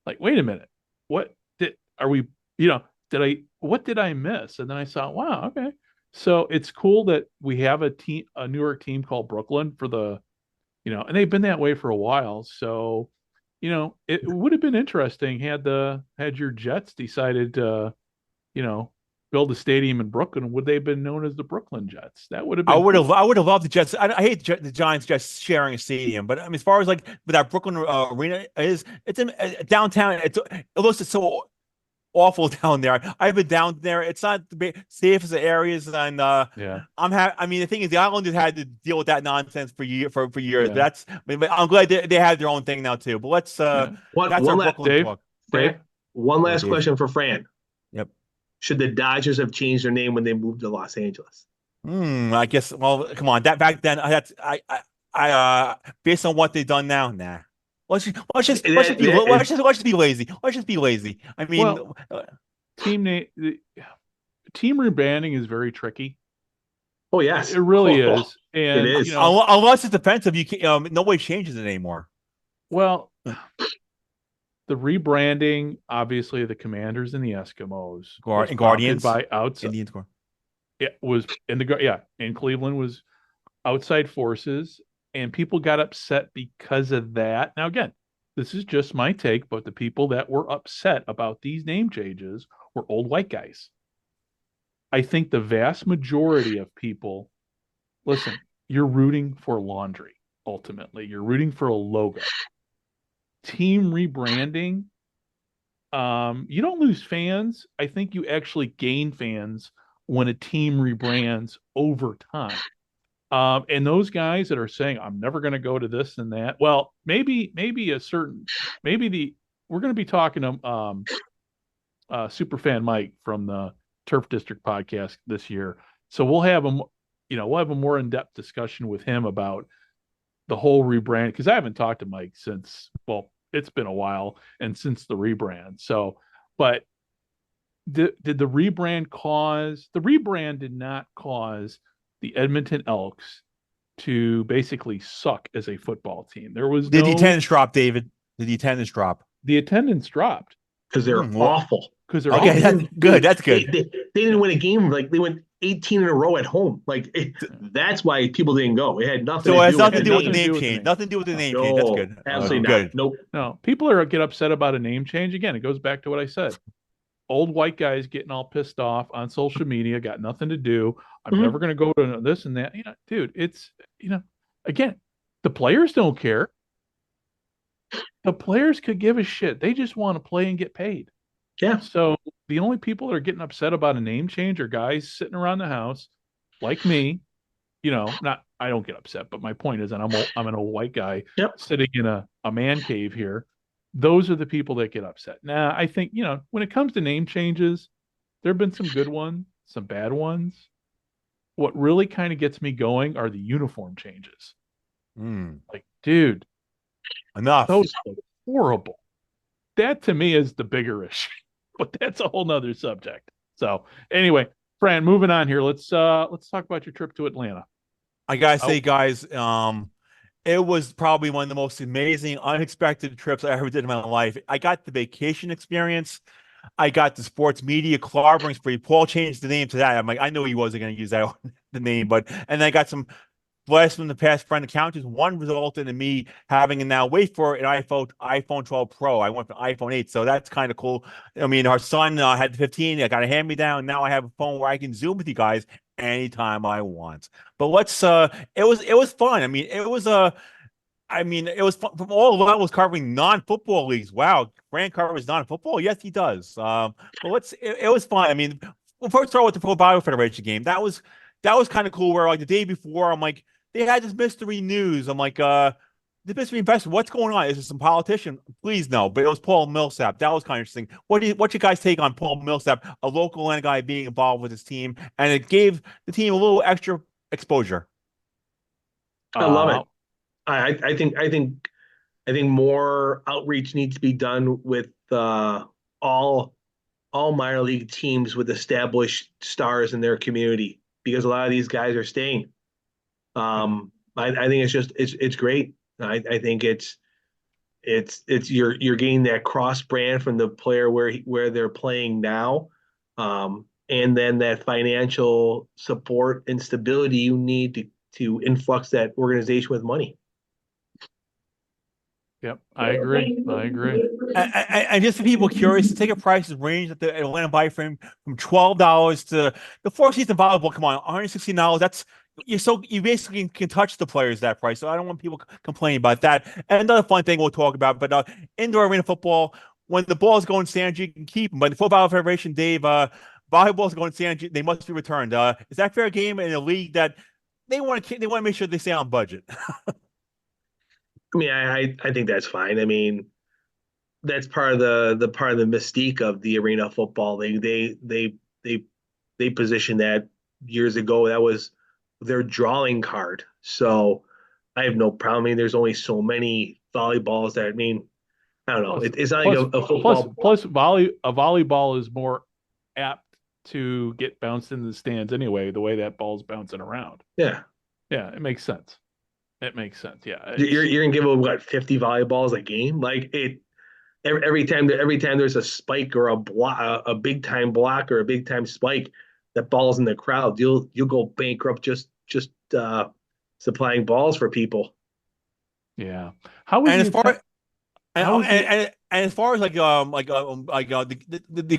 B: Like, wait a minute. What what did I miss? And then I saw, wow, okay. So it's cool that we have a New York team called Brooklyn for and they've been that way for a while. So, it would have been interesting had your Jets decided to, build a stadium in Brooklyn, would they have been known as the Brooklyn Jets? That would have been
C: I would have loved the Jets. I hate the Giants just sharing a stadium, but I mean, as far as like with that Brooklyn arena it's in downtown. It looks so awful down there. I've been down there. It's not the safest of areas, and
B: yeah.
C: I mean, the thing is, the Islanders had to deal with that nonsense for years.
B: Yeah.
C: But I'm glad they have their own thing now too. But let's that's
D: one
C: our
D: last
C: Brooklyn
B: Dave.
C: talk.
B: Dave.
D: One last
C: Dave.
D: question for Fran.
C: Yep.
D: Should the Dodgers have changed their name when they moved to Los Angeles?
C: I guess. Well, come on. That back then, based on what they've done now, nah. Let's just be lazy. Let's just be lazy. I mean,
B: Well, team rebranding is very tricky.
D: Oh yes,
B: It really is. And
D: it is.
C: Unless it's defensive, you can't. Nobody changes it anymore.
B: Well, the rebranding, obviously, the Commanders and the Eskimos, was
C: And Guardians
B: prompted by outside.
C: Indians score.
B: It was in Cleveland was outside forces, and people got upset because of that. Now, again, this is just my take, but the people that were upset about these name changes were old white guys. I think the vast majority of people, listen, you're rooting for laundry. Ultimately, you're rooting for a logo. Team rebranding, you don't lose fans. I think you actually gain fans when a team rebrands over time. And those guys that are saying, I'm never going to go to this and that. Well, maybe we're going to be talking to Superfan Mike from the Turf District podcast this year. So we'll have a more in-depth discussion with him about the whole rebrand, because I haven't talked to Mike since, well, it's been a while, and since the rebrand. So, but did the rebrand did not cause the Edmonton Elks to basically suck as a football team. There was
C: the attendance drop, David. The attendance drop.
B: The attendance dropped
D: because they're awful.
B: Because they're
C: okay.
B: awful.
C: That's good. That's good.
D: They didn't win a game. Like they went 18 in a row at home. Like that's why people didn't go. It had nothing.
C: So
D: to
C: it has
D: do
C: nothing to do
D: with
C: with
D: the
C: the
D: name.
C: name change. Nothing to do with the name change. That's good.
D: Absolutely not.
C: Good.
D: Nope.
B: No, people get upset about a name change. Again, it goes back to what I said. Old white guys getting all pissed off on social media, got nothing to do. I'm never going to go to this and that. Dude, it's, again, the players don't care. The players could give a shit. They just want to play and get paid.
D: Yeah.
B: So the only people that are getting upset about a name change are guys sitting around the house like me. I don't get upset, but my point is that I'm an old white guy sitting in a man cave here. Those are the people that get upset. Now, I think, when it comes to name changes, there have been some good ones, some bad ones. What really kind of gets me going are the uniform changes. Like, dude,
C: enough.
B: Those are horrible. That to me is the bigger issue, but that's a whole nother subject. So anyway, Fran, moving on here. Let's talk about your trip to Atlanta.
C: I gotta say, guys, It was probably one of the most amazing, unexpected trips I ever did in my life. I got the vacation experience. I got the sports media clobbering spree. Paul changed the name to that. I'm like, I knew he wasn't going to use that the name, but and I got some blast from the past friend encounters. One resulted in me having, and now wait for it, an iPhone 12 Pro. I went for iPhone 8, so that's kind of cool. I mean, our son had the 15. I got a hand me down. Now I have a phone where I can Zoom with you guys anytime I want. But let's it was fun. I mean, it was fun from all levels covering non-football leagues. Wow, Grant covers non-football. Yes, he does. But it was fun. I mean, we'll first start with the Pro Bio Federation game. That was kind of cool. Where like the day before, I'm like, they had this mystery news. I'm like, the mystery investor, what's going on? Is it some politician? Please no. But it was Paul Millsap. That was kind of interesting. What's your guys' take on Paul Millsap, a local guy being involved with his team, and it gave the team a little extra exposure.
D: I love it. I think more outreach needs to be done with all minor league teams with established stars in their community, because a lot of these guys are staying. I think it's great. I think it's you're getting that cross brand from the player where they're playing now, and then that financial support and stability you need to influx that organization with money.
B: Yep, I agree.
C: And just for people curious, the ticket prices range at the Atlanta Buy Frame from $12 to the Four Seasons Volleyball. Come on, $116. That's you basically can touch the players that price. So I don't want people complaining about that. And another fun thing we'll talk about, but indoor arena football, when the ball is going stands, you can keep them. But the Football Federation, Dave, volleyball is going stands, they must be returned. Is that fair game in a league that they want to make sure they stay on budget?
D: I mean, I think that's fine. I mean, that's part of the mystique of the arena football. They positioned that years ago. That was their drawing card. So I have no problem. I mean, there's only so many volleyballs that, I mean, I don't know. It's not like a football.
B: Plus, volleyball is more apt to get bounced into the stands anyway, the way that ball's bouncing around.
D: Yeah.
B: Yeah, it makes sense. It makes sense. Yeah.
D: You're gonna give them what, 50 volleyballs a game? Like it every time there's a spike or a big time block or a big time spike that ball's in the crowd, you'll go bankrupt just supplying balls for people.
B: Yeah. How was
C: and as far as the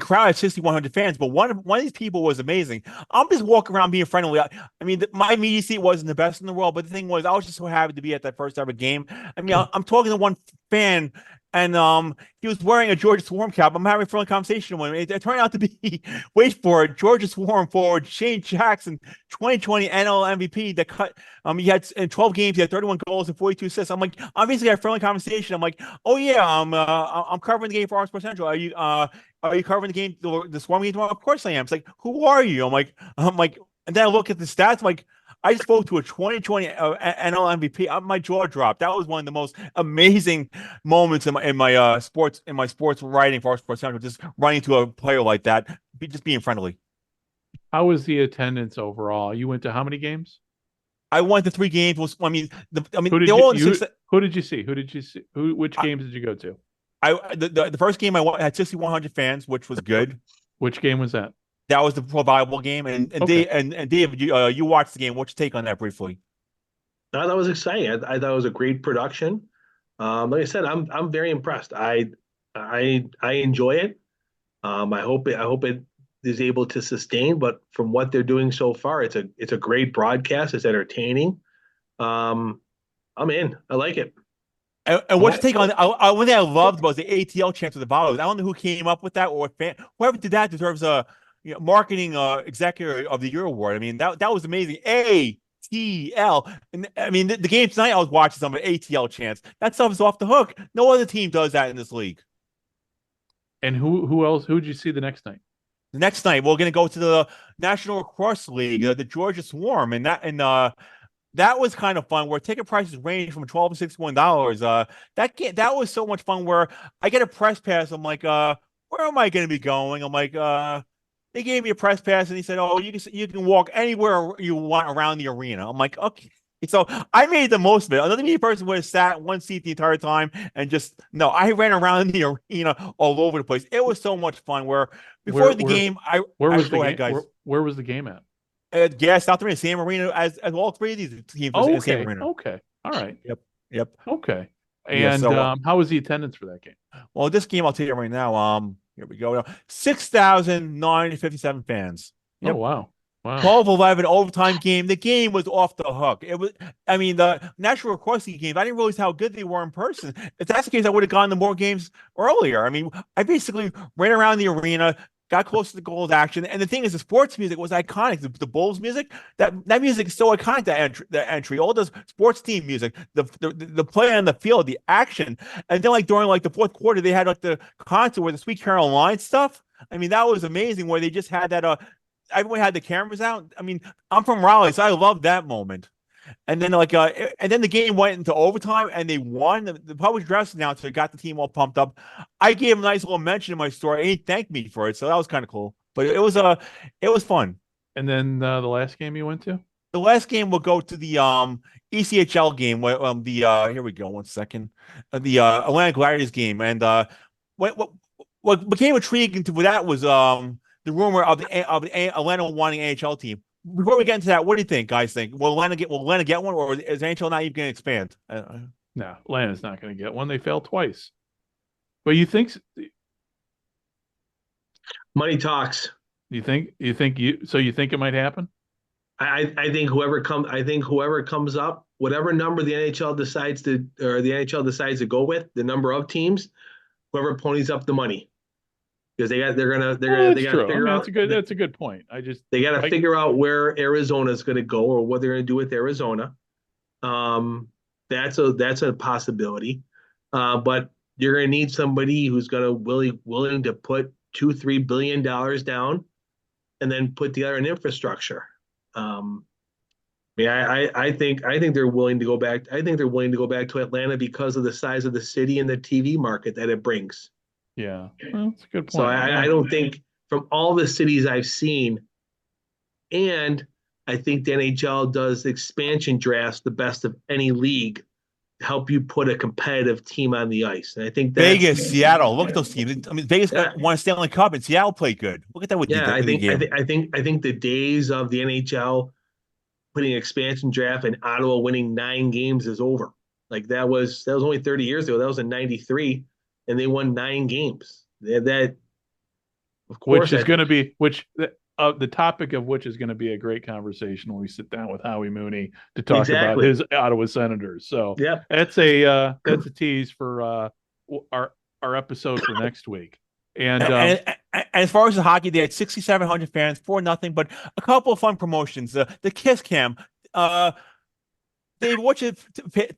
C: crowd had 6,100 fans, but one of these people was amazing. I'm just walking around being friendly. I mean, my media seat wasn't the best in the world, but the thing was, I was just so happy to be at that first ever game. I mean, I'm talking to one fan, and he was wearing a Georgia Swarm cap. I'm having a friendly conversation with him. It turned out to be, wait for it, Georgia Swarm forward Shane Jackson, 2020 NL MVP. That cut. He had in 12 games, he had 31 goals and 42 assists. I'm like, obviously, I had a friendly conversation. I'm like, oh yeah, I'm covering the game for Our Sports Central. Are you covering the game, the Swarm game tomorrow? Of course I am. It's like, who are you? I'm like, and then I look at the stats. I'm like, I spoke to a 2020 NL MVP. My jaw dropped. That was one of the most amazing moments in my sports writing for Our Sports Central. Just running to a player like that, just being friendly.
B: How was the attendance overall? You went to how many games?
C: I went to 3 games. Who did
B: you see? Which games did you go to?
C: The first game I had 6,100 fans, which was good.
B: Which game was that?
C: That was the Pro Volleyball game. And
B: okay.
C: Dave, you watched the game. What's your take on that briefly?
D: No, that was exciting. I thought it was a great production. Like I said, I'm very impressed. I enjoy it. I hope it is able to sustain. But from what they're doing so far, it's a great broadcast. It's entertaining. I'm in. I like it.
C: And what's your take on one thing I loved was the ATL chants of the volleyball. I don't know who came up with that or whoever did that deserves a marketing executive of the year award. I mean, that was amazing. ATL. And I mean, the game tonight I was watching some of ATL chants. That stuff is off the hook. No other team does that in this league.
B: And who else? Who did you see the next night?
C: The next night we're going to go to the National Lacrosse League, the Georgia Swarm, and that was kind of fun. Where ticket prices range from $12 to $61. That was so much fun. Where I get a press pass. I'm like, where am I going to be going? I'm like, they gave me a press pass, and he said, "Oh, you can walk anywhere you want around the arena." I'm like, okay. So I made the most of it. Another media person would have sat in one seat the entire time and just no. I ran around the arena all over the place. It was so much fun. Where before the game,
B: where was the
C: go ahead,
B: game?
C: guys.
B: Where was the game at?
C: South Arena, same arena as all three of these teams
B: Oh,
C: in the
B: okay.
C: same arena.
B: Okay. All right.
C: Yep.
B: Okay.
C: Yeah,
B: And
C: so,
B: how was the attendance for that game?
C: well, this game I'll tell you right now. Here we go. 6,957 fans. Yep.
B: Oh, wow.
C: 12-11 overtime game. The game was off the hook. It was, I mean, the National Lacrosse League games, I didn't realize how good they were in person. If that's the case, I would have gone to more games earlier. I mean, I basically ran around the arena, got close to the goal of action. And the thing is, the sports music was iconic. The Bulls music, that music is so iconic, the entry, all the sports team music, the play on the field, the action. And then, like, during, like, the fourth quarter, they had, like, the concert with the Sweet Caroline stuff. I mean, that was amazing where they just had that, everyone had the cameras out. I mean, I'm from Raleigh, so I love that moment. And then and then the game went into overtime and they won. The public address announcer got the team all pumped up. I gave him a nice little mention in my story and he thanked me for it. So that was kind of cool. But it was fun.
B: And then the last game you went to?
C: The last game will go to the ECHL game. Here we go. 1 second. The Atlanta Gladiators game. And what became intriguing to that was the rumor of the Atlanta wanting AHL team. Before we get into that, what do you think, guys? Will Atlanta get one, or is NHL not even going to expand?
B: No, Atlanta's not going to get one. They failed twice. But you think
E: Money talks.
B: you think it might happen?
E: I think whoever comes up, whatever number the NHL decides to go with, the number of teams, whoever ponies up the money. Because they got to figure out.
B: That's a good point.
E: They got to figure out where Arizona is going to go or what they're going to do with Arizona. That's a possibility. But you're going to need somebody who's going to willing to put $2-3 billion down, and then put together an infrastructure. I think they're willing to go back. I think they're willing to go back to Atlanta because of the size of the city and the TV market that it brings.
B: Yeah, well, that's a good point.
E: So I don't think, from all the cities I've seen, and I think the NHL does expansion drafts the best of any league to help you put a competitive team on the ice. And I think
C: Vegas, Seattle, look at those teams. I mean, Vegas won a Stanley Cup and Seattle played good. Look at that with
E: I think the days of the NHL putting expansion draft and Ottawa winning 9 games is over. Like that was only 30 years ago. That was in '93. And they won 9 games. That, of course,
B: the topic of which is going to be a great conversation when we sit down with Howie Mooney to talk about his Ottawa Senators. So that's a tease for our episode for next week. And
C: as far as the hockey, they had 6,700 fans, 4-0, but a couple of fun promotions. The Kiss Cam. Dave, what's your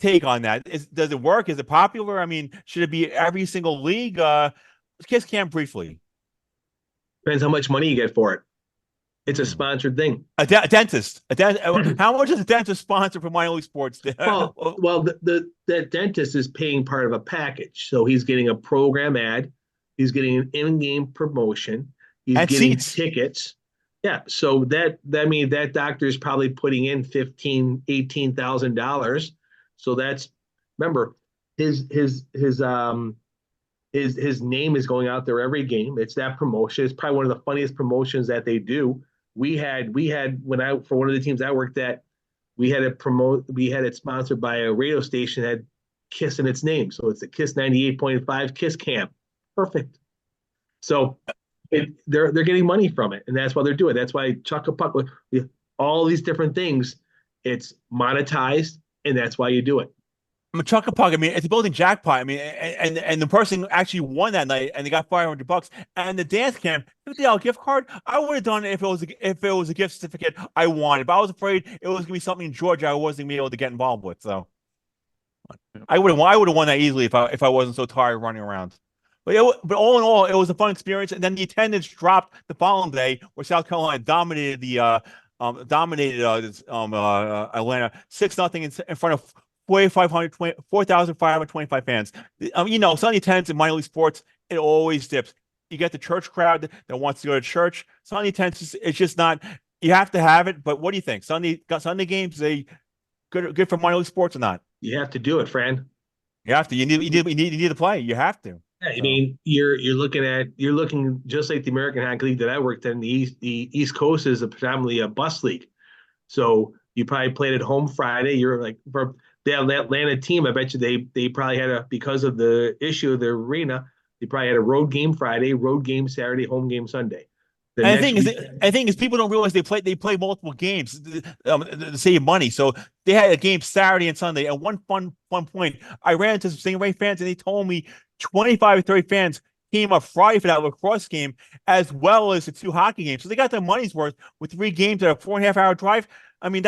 C: take on that? Does it work? Is it popular? I mean, should it be every single league? Kiss Cam briefly.
E: Depends how much money you get for it. It's a sponsored thing.
C: A dentist. How much is a dentist sponsor for minor league sports?
E: Well, the dentist is paying part of a package. So he's getting a program ad. He's getting an in-game promotion. He's getting seats. Tickets. Yeah, so that means that doctor is probably putting in $18,000. So that's, remember, his name is going out there every game. It's that promotion. It's probably one of the funniest promotions that they do. We had for one of the teams I worked at, we had it sponsored by a radio station that had Kiss in its name. So it's the Kiss 98.5 Kiss Cam. Perfect. So they're getting money from it, and that's why they're doing it. That's why Chuck a Puck, all these different things, it's monetized, and that's why you do it.
C: Chuck a Puck, I mean, it's a building jackpot. I mean, and the person actually won that night, and they got $500. And the dance camp, $50 gift card. I would have done it if it was a gift certificate I wanted, but I was afraid it was gonna be something in Georgia I wasn't gonna be able to get involved with. So I would have won that easily if I wasn't so tired running around. But all in all, it was a fun experience. And then the attendance dropped the following day, where South Carolina dominated Atlanta 6-0 in front of 4,525 fans. Some of the attendance in minor league sports, it always dips. You get the church crowd that wants to go to church. Some of the attendance, it's just not. You have to have it. But what do you think? Sunday games, good for minor league sports or not?
D: You have to do it, Fran.
C: You have to. You need to play. You have to.
D: Yeah, I mean, you're looking just like the American Hockey League that I worked in. The East Coast is predominantly a bus league, so you probably played at home Friday. You're like for the Atlanta team. I bet you they probably had because of the issue of the arena. They probably had a road game Friday, road game Saturday, home game Sunday.
C: And the thing is, people don't realize they play multiple games to save money. So they had a game Saturday and Sunday. And one fun point, I ran into some Stingray fans, and they told me 25 or 30 fans came up Friday for that lacrosse game, as well as the 2 hockey games. So they got their money's worth with 3 games at a 4.5-hour drive. I mean,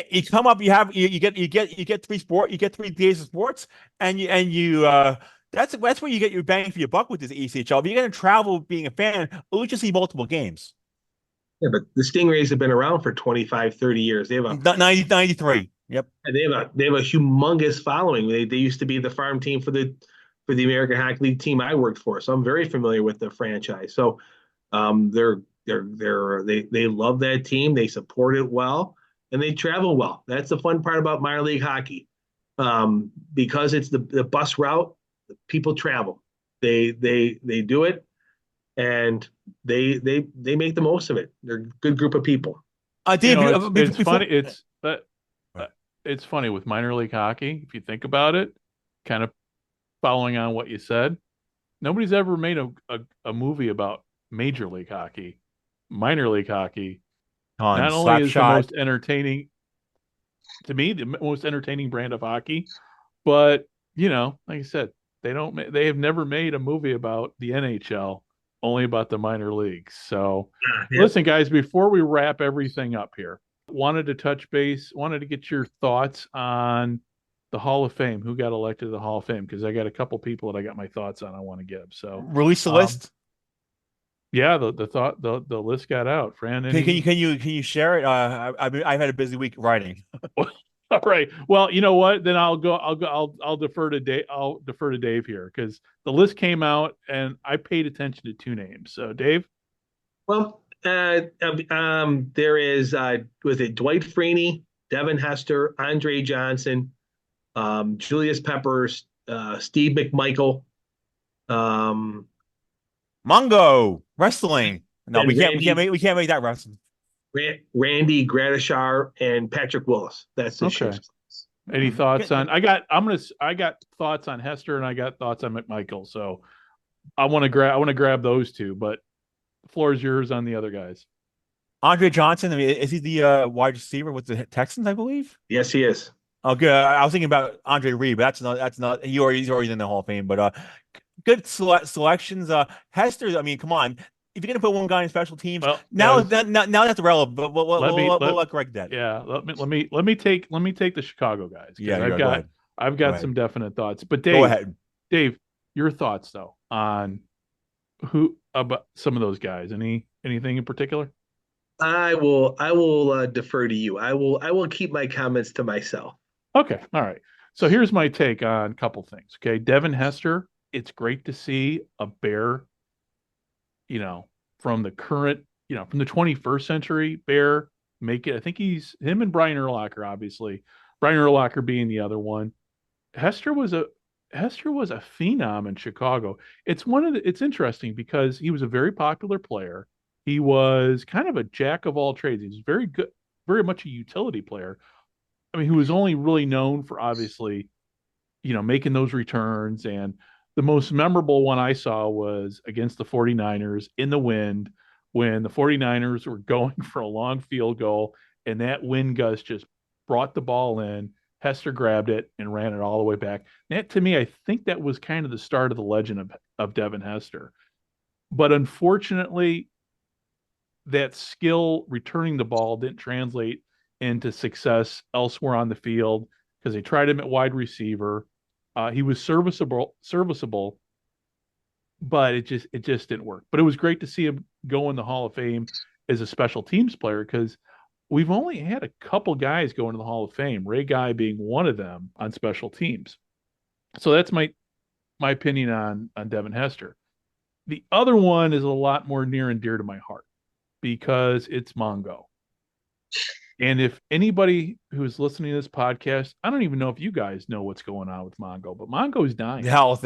C: you come up, you get 3 days of sports, and you that's where you get your bang for your buck with this ECHL. If you're going to travel being a fan, at least you see multiple games.
D: Yeah, but the Stingrays have been around for 25, 30 years. They have
C: 93. Yep.
D: They have a humongous following. They used to be the farm team for the American Hockey League team I worked for. So I'm very familiar with the franchise. So they love that team. They support it well, and they travel well. That's the fun part about minor league hockey. Because it's the bus route, people travel. They do it, and they make the most of it. They're a good group of people.
B: Dave, it's funny. It's funny with minor league hockey. If you think about it, kind of following on what you said, nobody's ever made a movie about major league hockey. Minor league hockey not only is the most entertaining, to me, the most entertaining brand of hockey, but like I said, they have never made a movie about the NHL, only about the minor leagues. So listen, guys, before we wrap everything up here, wanted to touch base, wanted to get your thoughts on the Hall of Fame, who got elected to the Hall of Fame, because I got a couple people that I got my thoughts on I want to give. So
C: release the list.
B: Yeah, the list got out. Fran,
C: can you share it? I've had a busy week writing.
B: All right. Well, you know what? Then I'll defer to Dave. I'll defer to Dave here because the list came out and I paid attention to 2 names. So, Dave.
D: Well, there is was it Dwight Freeney, Devin Hester, Andre Johnson, Julius Peppers, Steve McMichael,
C: Mongo wrestling. No, we can't make that wrestling.
D: Randy Gradishar and Patrick Willis. That's the
B: okay. Any thoughts on? I got thoughts on Hester and I got thoughts on McMichael. So I want to grab those 2, but the floor is yours on the other guys.
C: Andre Johnson. I mean, is he the wide receiver with the Texans? I believe.
D: Yes, he is.
C: Oh, good. I was thinking about Andre Reed, but that's not. He's already in the Hall of Fame. But good selections. Hester. I mean, come on. If you're gonna put one guy in special teams, well, now that's relevant. But we'll let Greg that.
B: Yeah, let me take the Chicago guys.
C: Yeah,
B: I've got some definite thoughts. But Dave,
C: go ahead.
B: Dave, your thoughts though on who about some of those guys? Anything in particular?
D: I will defer to you. I will keep my comments to myself.
B: Okay, all right. So here's my take on a couple things. Okay, Devin Hester. It's great to see a Bear. From the current, from the 21st century Bear make it. I think him and Brian Urlacher, obviously. Brian Urlacher being the other one. Hester was a phenom in Chicago. It's interesting because he was a very popular player. He was kind of a jack of all trades. He was very good, very much a utility player. I mean, he was only really known for obviously, making those returns. And the most memorable one I saw was against the 49ers in the wind when the 49ers were going for a long field goal and that wind gust just brought the ball in. Hester grabbed it and ran it all the way back. That, to me, I think that was kind of the start of the legend of Devin Hester. But unfortunately, that skill returning the ball didn't translate into success elsewhere on the field because they tried him at wide receiver. He was serviceable, but it just didn't work. But it was great to see him go in the Hall of Fame as a special teams player because we've only had a couple guys go into the Hall of Fame, Ray Guy being one of them on special teams. So that's my opinion on Devin Hester. The other one is a lot more near and dear to my heart because it's Mongo. And if anybody who's listening to this podcast, I don't even know if you guys know what's going on with Mongo, but Mongo is dying.
C: The health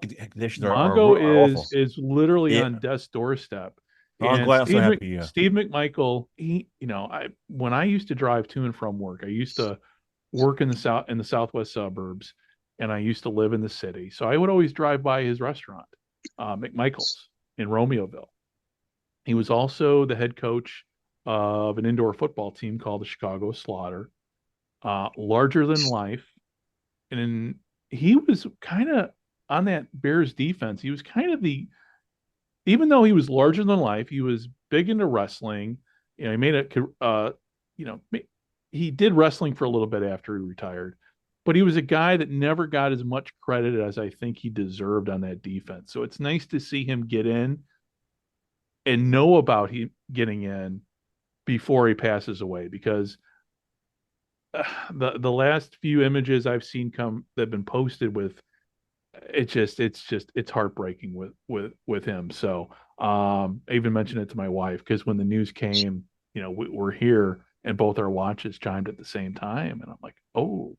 C: conditions are
B: Mongo
C: awful.
B: is literally
C: Yeah.
B: on death's doorstep.
C: I'm
B: And
C: glad I'm so happy. Yeah.
B: Steve McMichael, when I used to drive to and from work, I used to work in the southwest suburbs, and I used to live in the city. So I would always drive by his restaurant, McMichael's in Romeoville. He was also the head coach of an indoor football team called the Chicago Slaughter, larger than life. And he was kind of on that Bears defense. He was kind of even though he was larger than life, he was big into wrestling. He made he did wrestling for a little bit after he retired, but he was a guy that never got as much credit as I think he deserved on that defense. So it's nice to see him get in and know about him getting in before he passes away, because the last few images I've seen that have been posted with it's heartbreaking with him. So I even mentioned it to my wife, because when the news came, we're here and both our watches chimed at the same time, and I'm like, oh,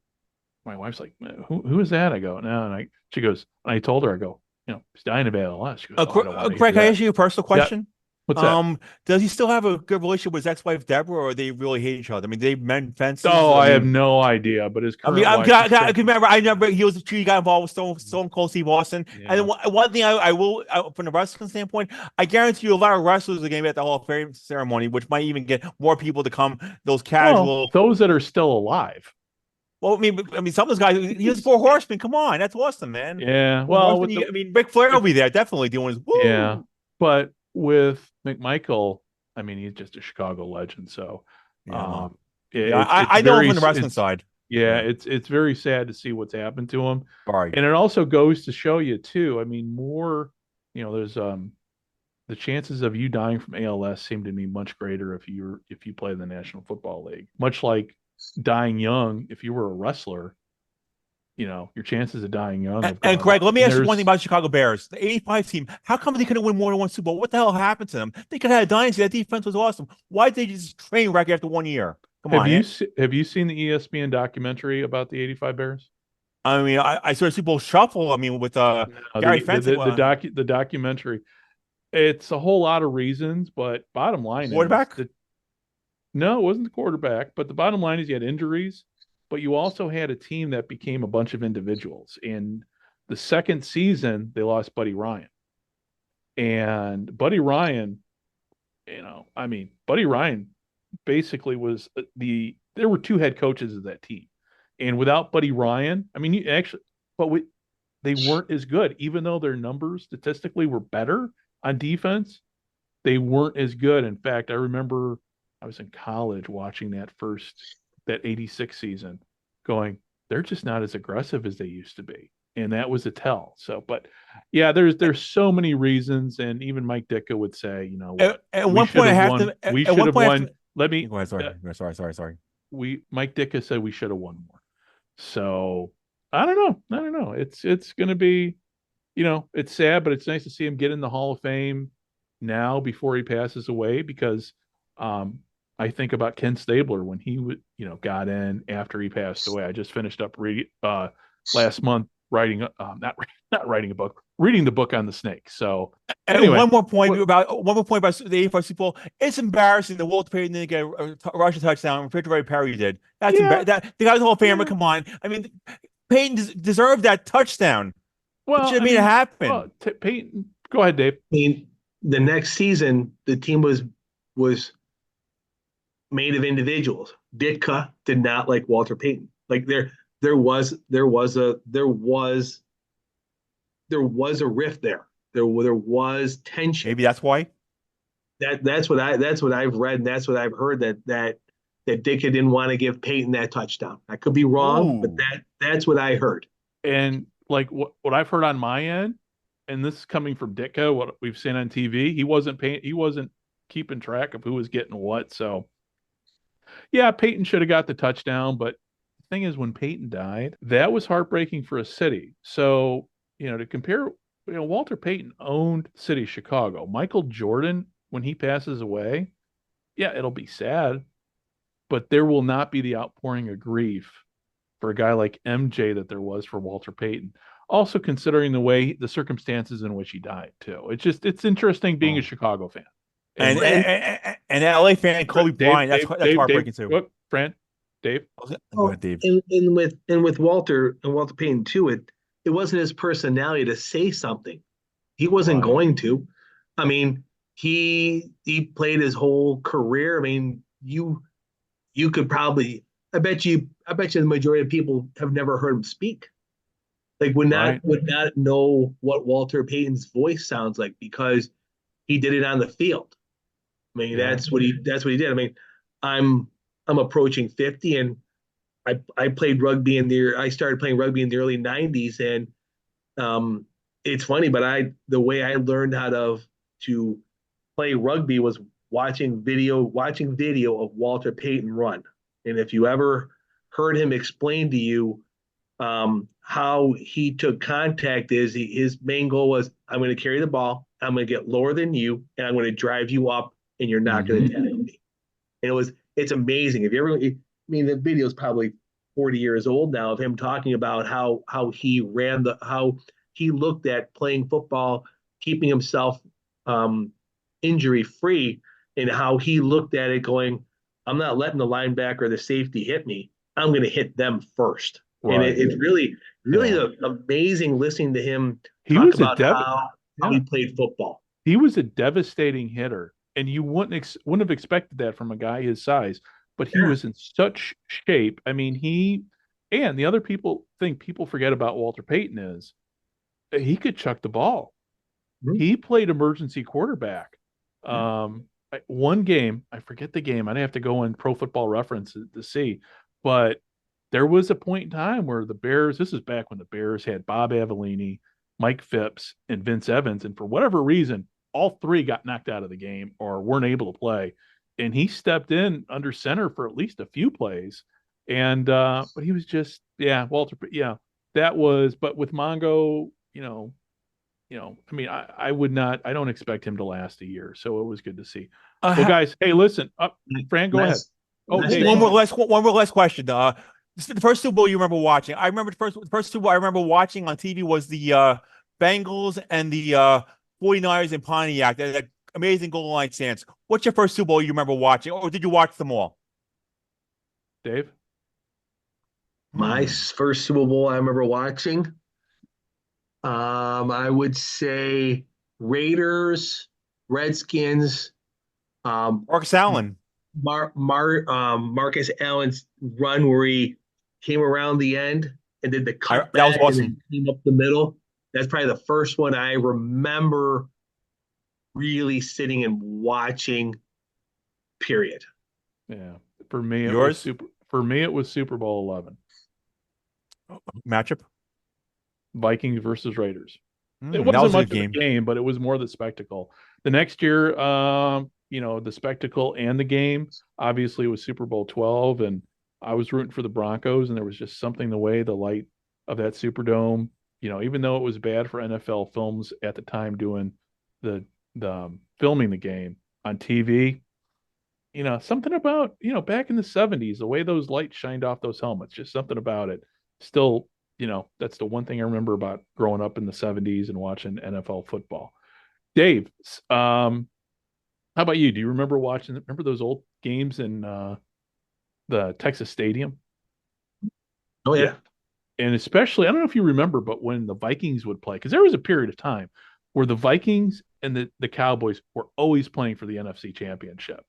B: my wife's like, who is that? I go, no, and she goes, and I told her, I go, he's dying of ALS. She goes, oh, I don't want to
C: Greg,
B: hear
C: can I
B: that.
C: ask you a personal question?
B: What's that?
C: Does he still have a good relationship with his ex-wife Deborah, or they really hate each other? I mean, they mend fences.
B: Oh, I have no idea. But his current wife.
C: I can remember. I remember he got involved with Stone Cold Steve Austin.
B: Yeah.
C: And one thing I will, from the wrestling standpoint, I guarantee you a lot of wrestlers are going to be at the Hall of Fame ceremony, which might even get more people to come. Those casual,
B: those that are still alive.
C: Well, I mean, some of those guys. He was 4 Horsemen. Come on, that's awesome, man.
B: Yeah. Well,
C: Ric Flair will be there, definitely doing his. Woo!
B: Yeah, but with McMichael, I mean, he's just a Chicago legend. So,
C: I
B: know
C: him from the wrestling side.
B: Yeah, it's very sad to see what's happened to him.
C: Right.
B: And it also goes to show you too. I mean, there's the chances of you dying from ALS seem to be much greater if you play in the National Football League. Much like dying young, if you were a wrestler, your chances of dying young have gone
C: And Greg,
B: up.
C: let me ask you one thing about the Chicago Bears. The 85 team, how come they couldn't win more than one Super Bowl? What the hell happened to them? They could have had a dynasty. That defense was awesome. Why did they just train wreck after 1 year?
B: Have you seen the ESPN documentary about the 85 Bears?
C: I mean, I saw a Super Bowl shuffle. I mean, with Gary Fenton.
B: The documentary. It's a whole lot of reasons, but bottom line
C: quarterback?
B: No, it wasn't the quarterback, but the bottom line is you had injuries, but you also had a team that became a bunch of individuals. In the second season, they lost Buddy Ryan. And Buddy Ryan, Buddy Ryan basically was there were 2 head coaches of that team. And without Buddy Ryan, I mean, they weren't as good, even though their numbers statistically were better on defense. They weren't as good. In fact, I remember I was in college watching that 86 season going, they're just not as aggressive as they used to be. And that was a tell. So, but yeah, there's so many reasons. And even Mike Ditka would say,
C: at one point I have to,
B: we should have won. Let me,
C: go ahead, sorry.
B: Mike Ditka said we should have won more. So I don't know. It's going to be, it's sad, but it's nice to see him get in the Hall of Fame now before he passes away, because I think about Ken Stabler when he got in after he passed away. I just finished up last month reading the book on the snake. So
C: anyway, one more point about the 85 Super Bowl. It's embarrassing that Walter Payton didn't get a rushing touchdown. Refrigerator Perry did. That's the guy's Hall of Famer. Come on, I mean, Payton deserved that touchdown.
B: Well,
C: it should have happen.
B: Well, Payton, go ahead, Dave.
D: I mean, the next season the team was made of individuals. Ditka did not like Walter Payton. Like there was a rift there. There was tension.
C: Maybe that's why.
D: That's what I've read, and that's what I've heard, that Ditka didn't want to give Payton that touchdown. I could be wrong, but that's what I heard.
B: And like what I've heard on my end, and this is coming from Ditka, what we've seen on TV, he wasn't keeping track of who was getting what. So yeah, Peyton should have got the touchdown, but the thing is, when Peyton died, that was heartbreaking for a city. So, to compare, Walter Payton owned the city of Chicago. Michael Jordan, when he passes away, yeah, it'll be sad, but there will not be the outpouring of grief for a guy like MJ that there was for Walter Payton. Also considering the circumstances in which he died too. It's interesting being a Chicago fan.
C: And LA fan Kobe Bryant, that's heartbreaking too.
B: What, Fran? Dave?
C: Go ahead, Dave.
D: And with Walter Payton too, it wasn't his personality to say something. He wasn't going to. I mean, he played his whole career. I mean, you could probably, I bet you the majority of people have never heard him speak. Like would not know what Walter Payton's voice sounds like because he did it on the field. I mean, that's what he did. I mean, I'm approaching 50 and I played rugby I started playing rugby in the early 90s, and it's funny, but the way I learned how to play rugby was watching video of Walter Payton run. And if you ever heard him explain to you how he took contact, his main goal was, I'm going to carry the ball, I'm going to get lower than you, and I'm going to drive you up, and you're not going to tackle me. And it's amazing. The video is probably 40 years old now of him talking about how he how he looked at playing football, keeping himself injury free, and how he looked at it going, I'm not letting the linebacker or the safety hit me. I'm going to hit them first. Right. And it's really amazing listening to him talk about how he played football.
B: He was a devastating hitter, and you wouldn't have expected that from a guy his size. But he was in such shape. I mean, and the other people forget about Walter Payton is he could chuck the ball. Mm-hmm. He played emergency quarterback. One game, I forget the game. I'd have to go in Pro Football Reference to see. But there was a point in time where the Bears, this is back when the Bears had Bob Avellini, Mike Phipps, and Vince Evans. And for whatever reason, all three got knocked out of the game or weren't able to play. And he stepped in under center for at least a few plays. And, but he was just, Walter, that was, but with Mongo, I mean, I don't expect him to last a year. So it was good to see. Well, guys, hey, listen, Fran, go ahead.
C: Oh, one more last question. The first Super Bowl you remember watching? I remember the first Super Bowl I remember watching on TV was the Bengals and the 49ers in Pontiac. That amazing goal line stance. What's your first Super Bowl you remember watching, or did you watch them all?
B: Dave?
D: My first Super Bowl I remember watching, I would say Raiders, Redskins.
C: Marcus Allen.
D: Marcus Allen's run where he came around the end and did the cut.
C: That was awesome.
D: And came up the middle. That's probably the first one I remember really sitting and watching, period.
B: Yeah. For me, it was Super Bowl 11.
C: Matchup?
B: Vikings versus Raiders. It wasn't much of a game, but it was more the spectacle. The next year, the spectacle and the game obviously was Super Bowl 12, and I was rooting for the Broncos, and there was just something the way the light of that Superdome, even though it was bad for NFL Films at the time doing the filming the game on TV, something about, back in the 70s, the way those lights shined off those helmets, just something about it. Still, that's the one thing I remember about growing up in the 70s and watching NFL football. Dave, how about you? Do you remember those old games in the Texas Stadium?
D: Oh, yeah.
B: And especially, I don't know if you remember, but when the Vikings would play, because there was a period of time where the Vikings and the Cowboys were always playing for the NFC Championship,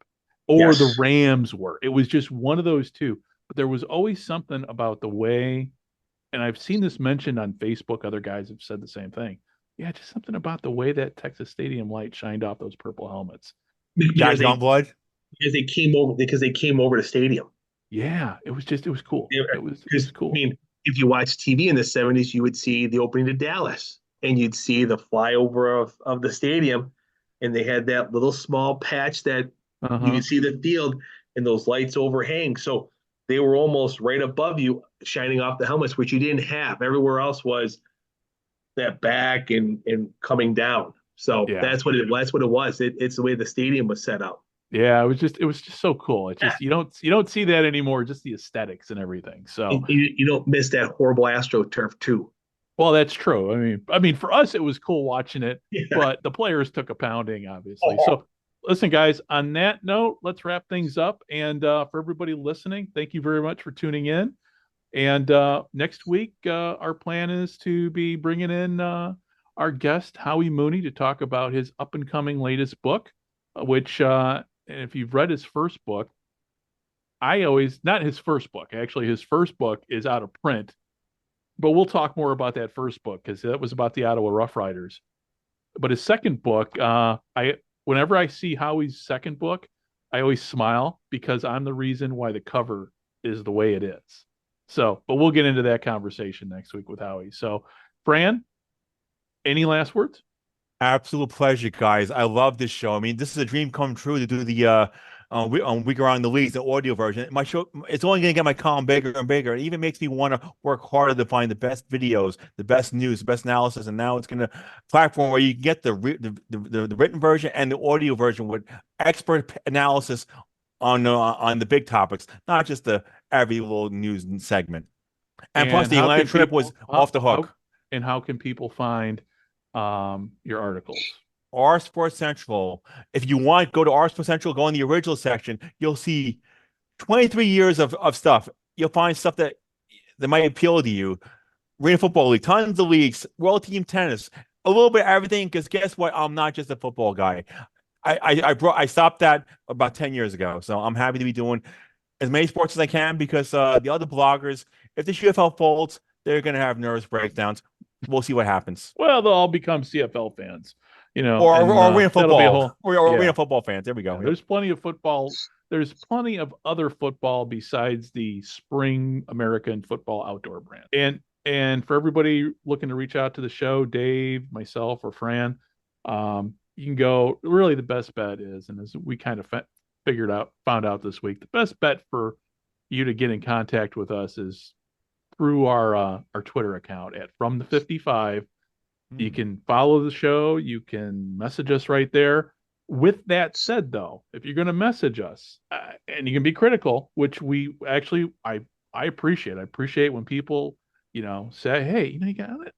B: or the Rams were. It was just one of those two. But there was always something about the way, and I've seen this mentioned on Facebook. Other guys have said the same thing. Yeah, just something about the way that Texas Stadium light shined off those purple helmets.
C: Because
D: they came over the stadium.
B: Yeah, it was cool. It was cool.
D: I mean, if you watch TV in the 70s, you would see the opening to Dallas, and you'd see the flyover of the stadium, and they had that little small patch that you could see the field and those lights overhang. So they were almost right above you, shining off the helmets, which you didn't have. Everywhere else was that back and coming down. So that's what it was. It's the way the stadium was set up.
B: Yeah, it was just so cool. It's just you don't see that anymore, just the aesthetics and everything. So
D: You don't miss that horrible AstroTurf too.
B: well, that's true. I mean, for us, it was cool watching it,
D: Yeah.
B: but the players took a pounding, obviously.
D: Oh,
B: So, listen, guys, on that note, let's wrap things up. And for everybody listening, thank you very much for tuning in. And next week, our plan is to be bringing in our guest, Howie Mooney, to talk about his up and coming latest book, which, if you've read his first book, not his first book, actually, his first book is out of print, but we'll talk more about that first book because that was about the Ottawa Rough Riders. But his second book, whenever I see Howie's second book, I always smile because I'm the reason why the cover is the way it is. So, but we'll get into that conversation next week with Howie. So, Fran, any last words?
C: Absolute pleasure, guys. I love this show. I mean, this is a dream come true to do the week around the leagues, the audio version. My show, it's only going to get my column bigger and bigger. It even makes me want to work harder to find the best videos, the best news, the best analysis. And now it's going to platform where you can get the written version and the audio version with expert analysis on the big topics, not just the every little news segment. And plus, the Atlanta trip was off the hook.
B: And how can people find your articles?
C: R Sports Central. If you want, go to R Sports Central, go in the original section. You'll see 23 years of stuff. You'll find stuff that might appeal to you. Arena Football League, tons of leagues, World Team Tennis, a little bit of everything. Because guess what? I'm not just a football guy. I stopped that about 10 years ago. So I'm happy to be doing as many sports as I can because the other bloggers, if the CFL folds, they're going to have nervous breakdowns. We'll see what happens.
B: Well, they'll all become CFL fans,
C: or arena football, arena football fans. There we go.
B: Yeah, there's plenty of football. There's plenty of other football besides the Spring American Football Outdoor brand. And for everybody looking to reach out to the show, Dave, myself, or Fran, you can go. Really, the best bet is, and as we kind of found out this week, the best bet for you to get in contact with us is through our Twitter account at From the 55. You can follow the show. You can message us right there. With that said, though, if you're going to message us, and you can be critical, which we actually I appreciate. I appreciate when people say, hey,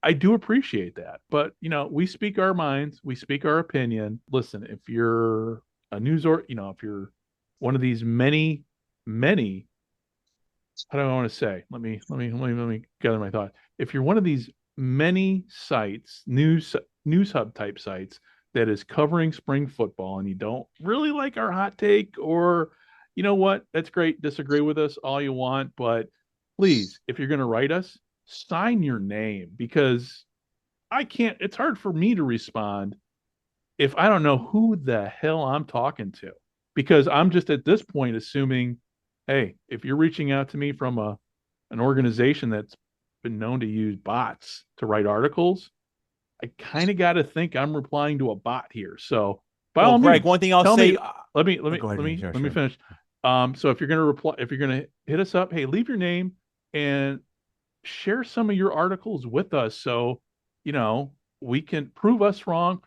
B: I do appreciate that. But we speak our minds, we speak our opinion. Listen, if you're a news if you're one of these many how do I want to say? Let me gather my thought. If you're one of these many sites, news hub type sites that is covering spring football, and you don't really like our hot take, or you know what, that's great. Disagree with us all you want, but please, if you're going to write us, sign your name because I can't. It's hard for me to respond if I don't know who the hell I'm talking to, because I'm just at this point assuming, hey, if you're reaching out to me from an organization that's been known to use bots to write articles, I kind of got to think I'm replying to a bot here. So, by all
C: Greg,
B: means,
C: one thing I'll say.
B: Let me finish. So if you're going to reply, if you're going to hit us up, hey, leave your name and share some of your articles with us, so we can prove us wrong,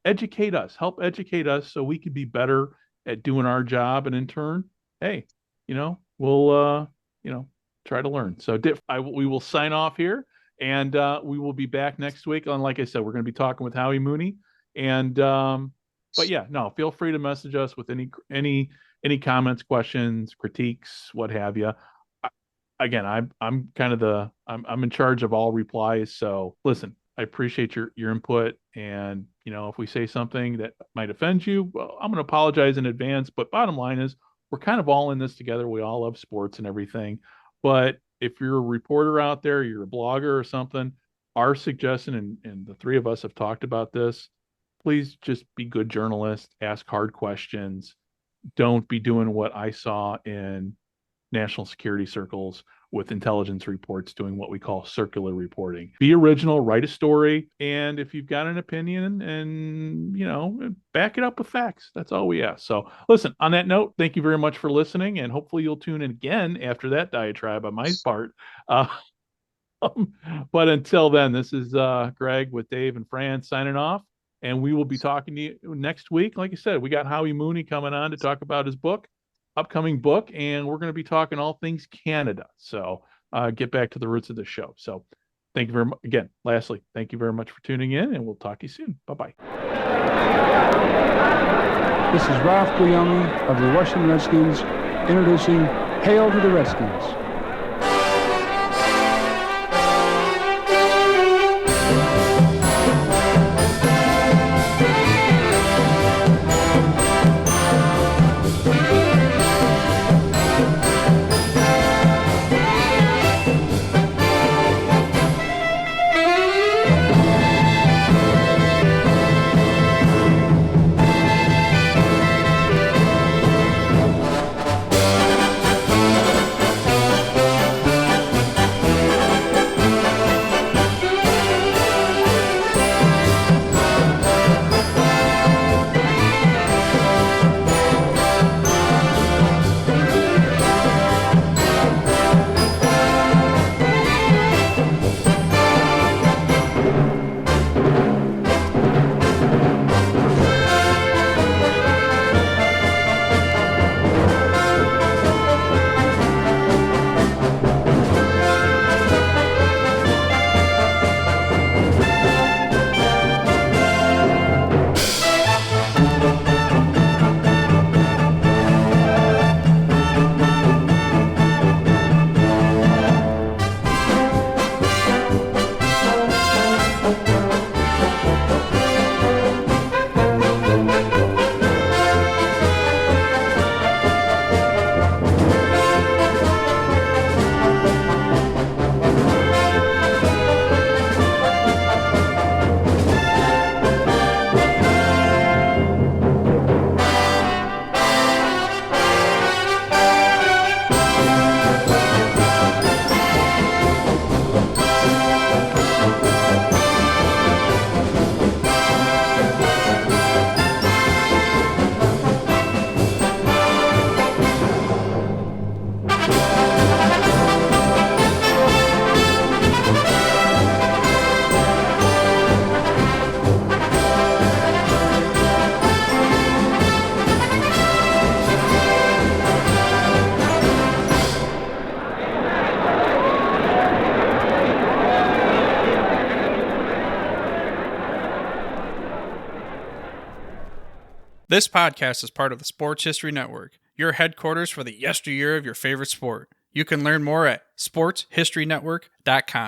B: educate us, help educate us, so we can be better at doing our job, and in turn, hey, we'll try to learn. So we will sign off here, and we will be back next week. And like I said, we're going to be talking with Howie Mooney, and but yeah, no, feel free to message us with any comments, questions, critiques, what have you. Again, I'm kind of I'm in charge of all replies. So listen, I appreciate your input, and if we say something that might offend you, well, I'm going to apologize in advance. But bottom line is, we're kind of all in this together. We all love sports and everything. But if you're a reporter out there, you're a blogger or something, our suggestion, and the three of us have talked about this, please just be good journalists, ask hard questions. Don't be doing what I saw in national security circles with intelligence reports doing what we call circular reporting. Be original, write a story, and if you've got an opinion, and back it up with facts. That's all we ask. So listen, on that note, thank you very much for listening, and hopefully you'll tune in again after that diatribe on my part. But until then, this is Greg with Dave and Fran signing off. And we will be talking to you next week. Like I said, we got Howie Mooney coming on to talk about his upcoming book, and we're going to be talking all things Canada. So get back to the roots of the show. So thank you very much. Again, lastly, thank you very much for tuning in, and we'll talk to you soon. Bye-bye.
F: This is Ralph Guillaume of the Washington Redskins introducing Hail to the Redskins.
G: This podcast is part of the Sports History Network, your headquarters for the yesteryear of your favorite sport. You can learn more at sportshistorynetwork.com.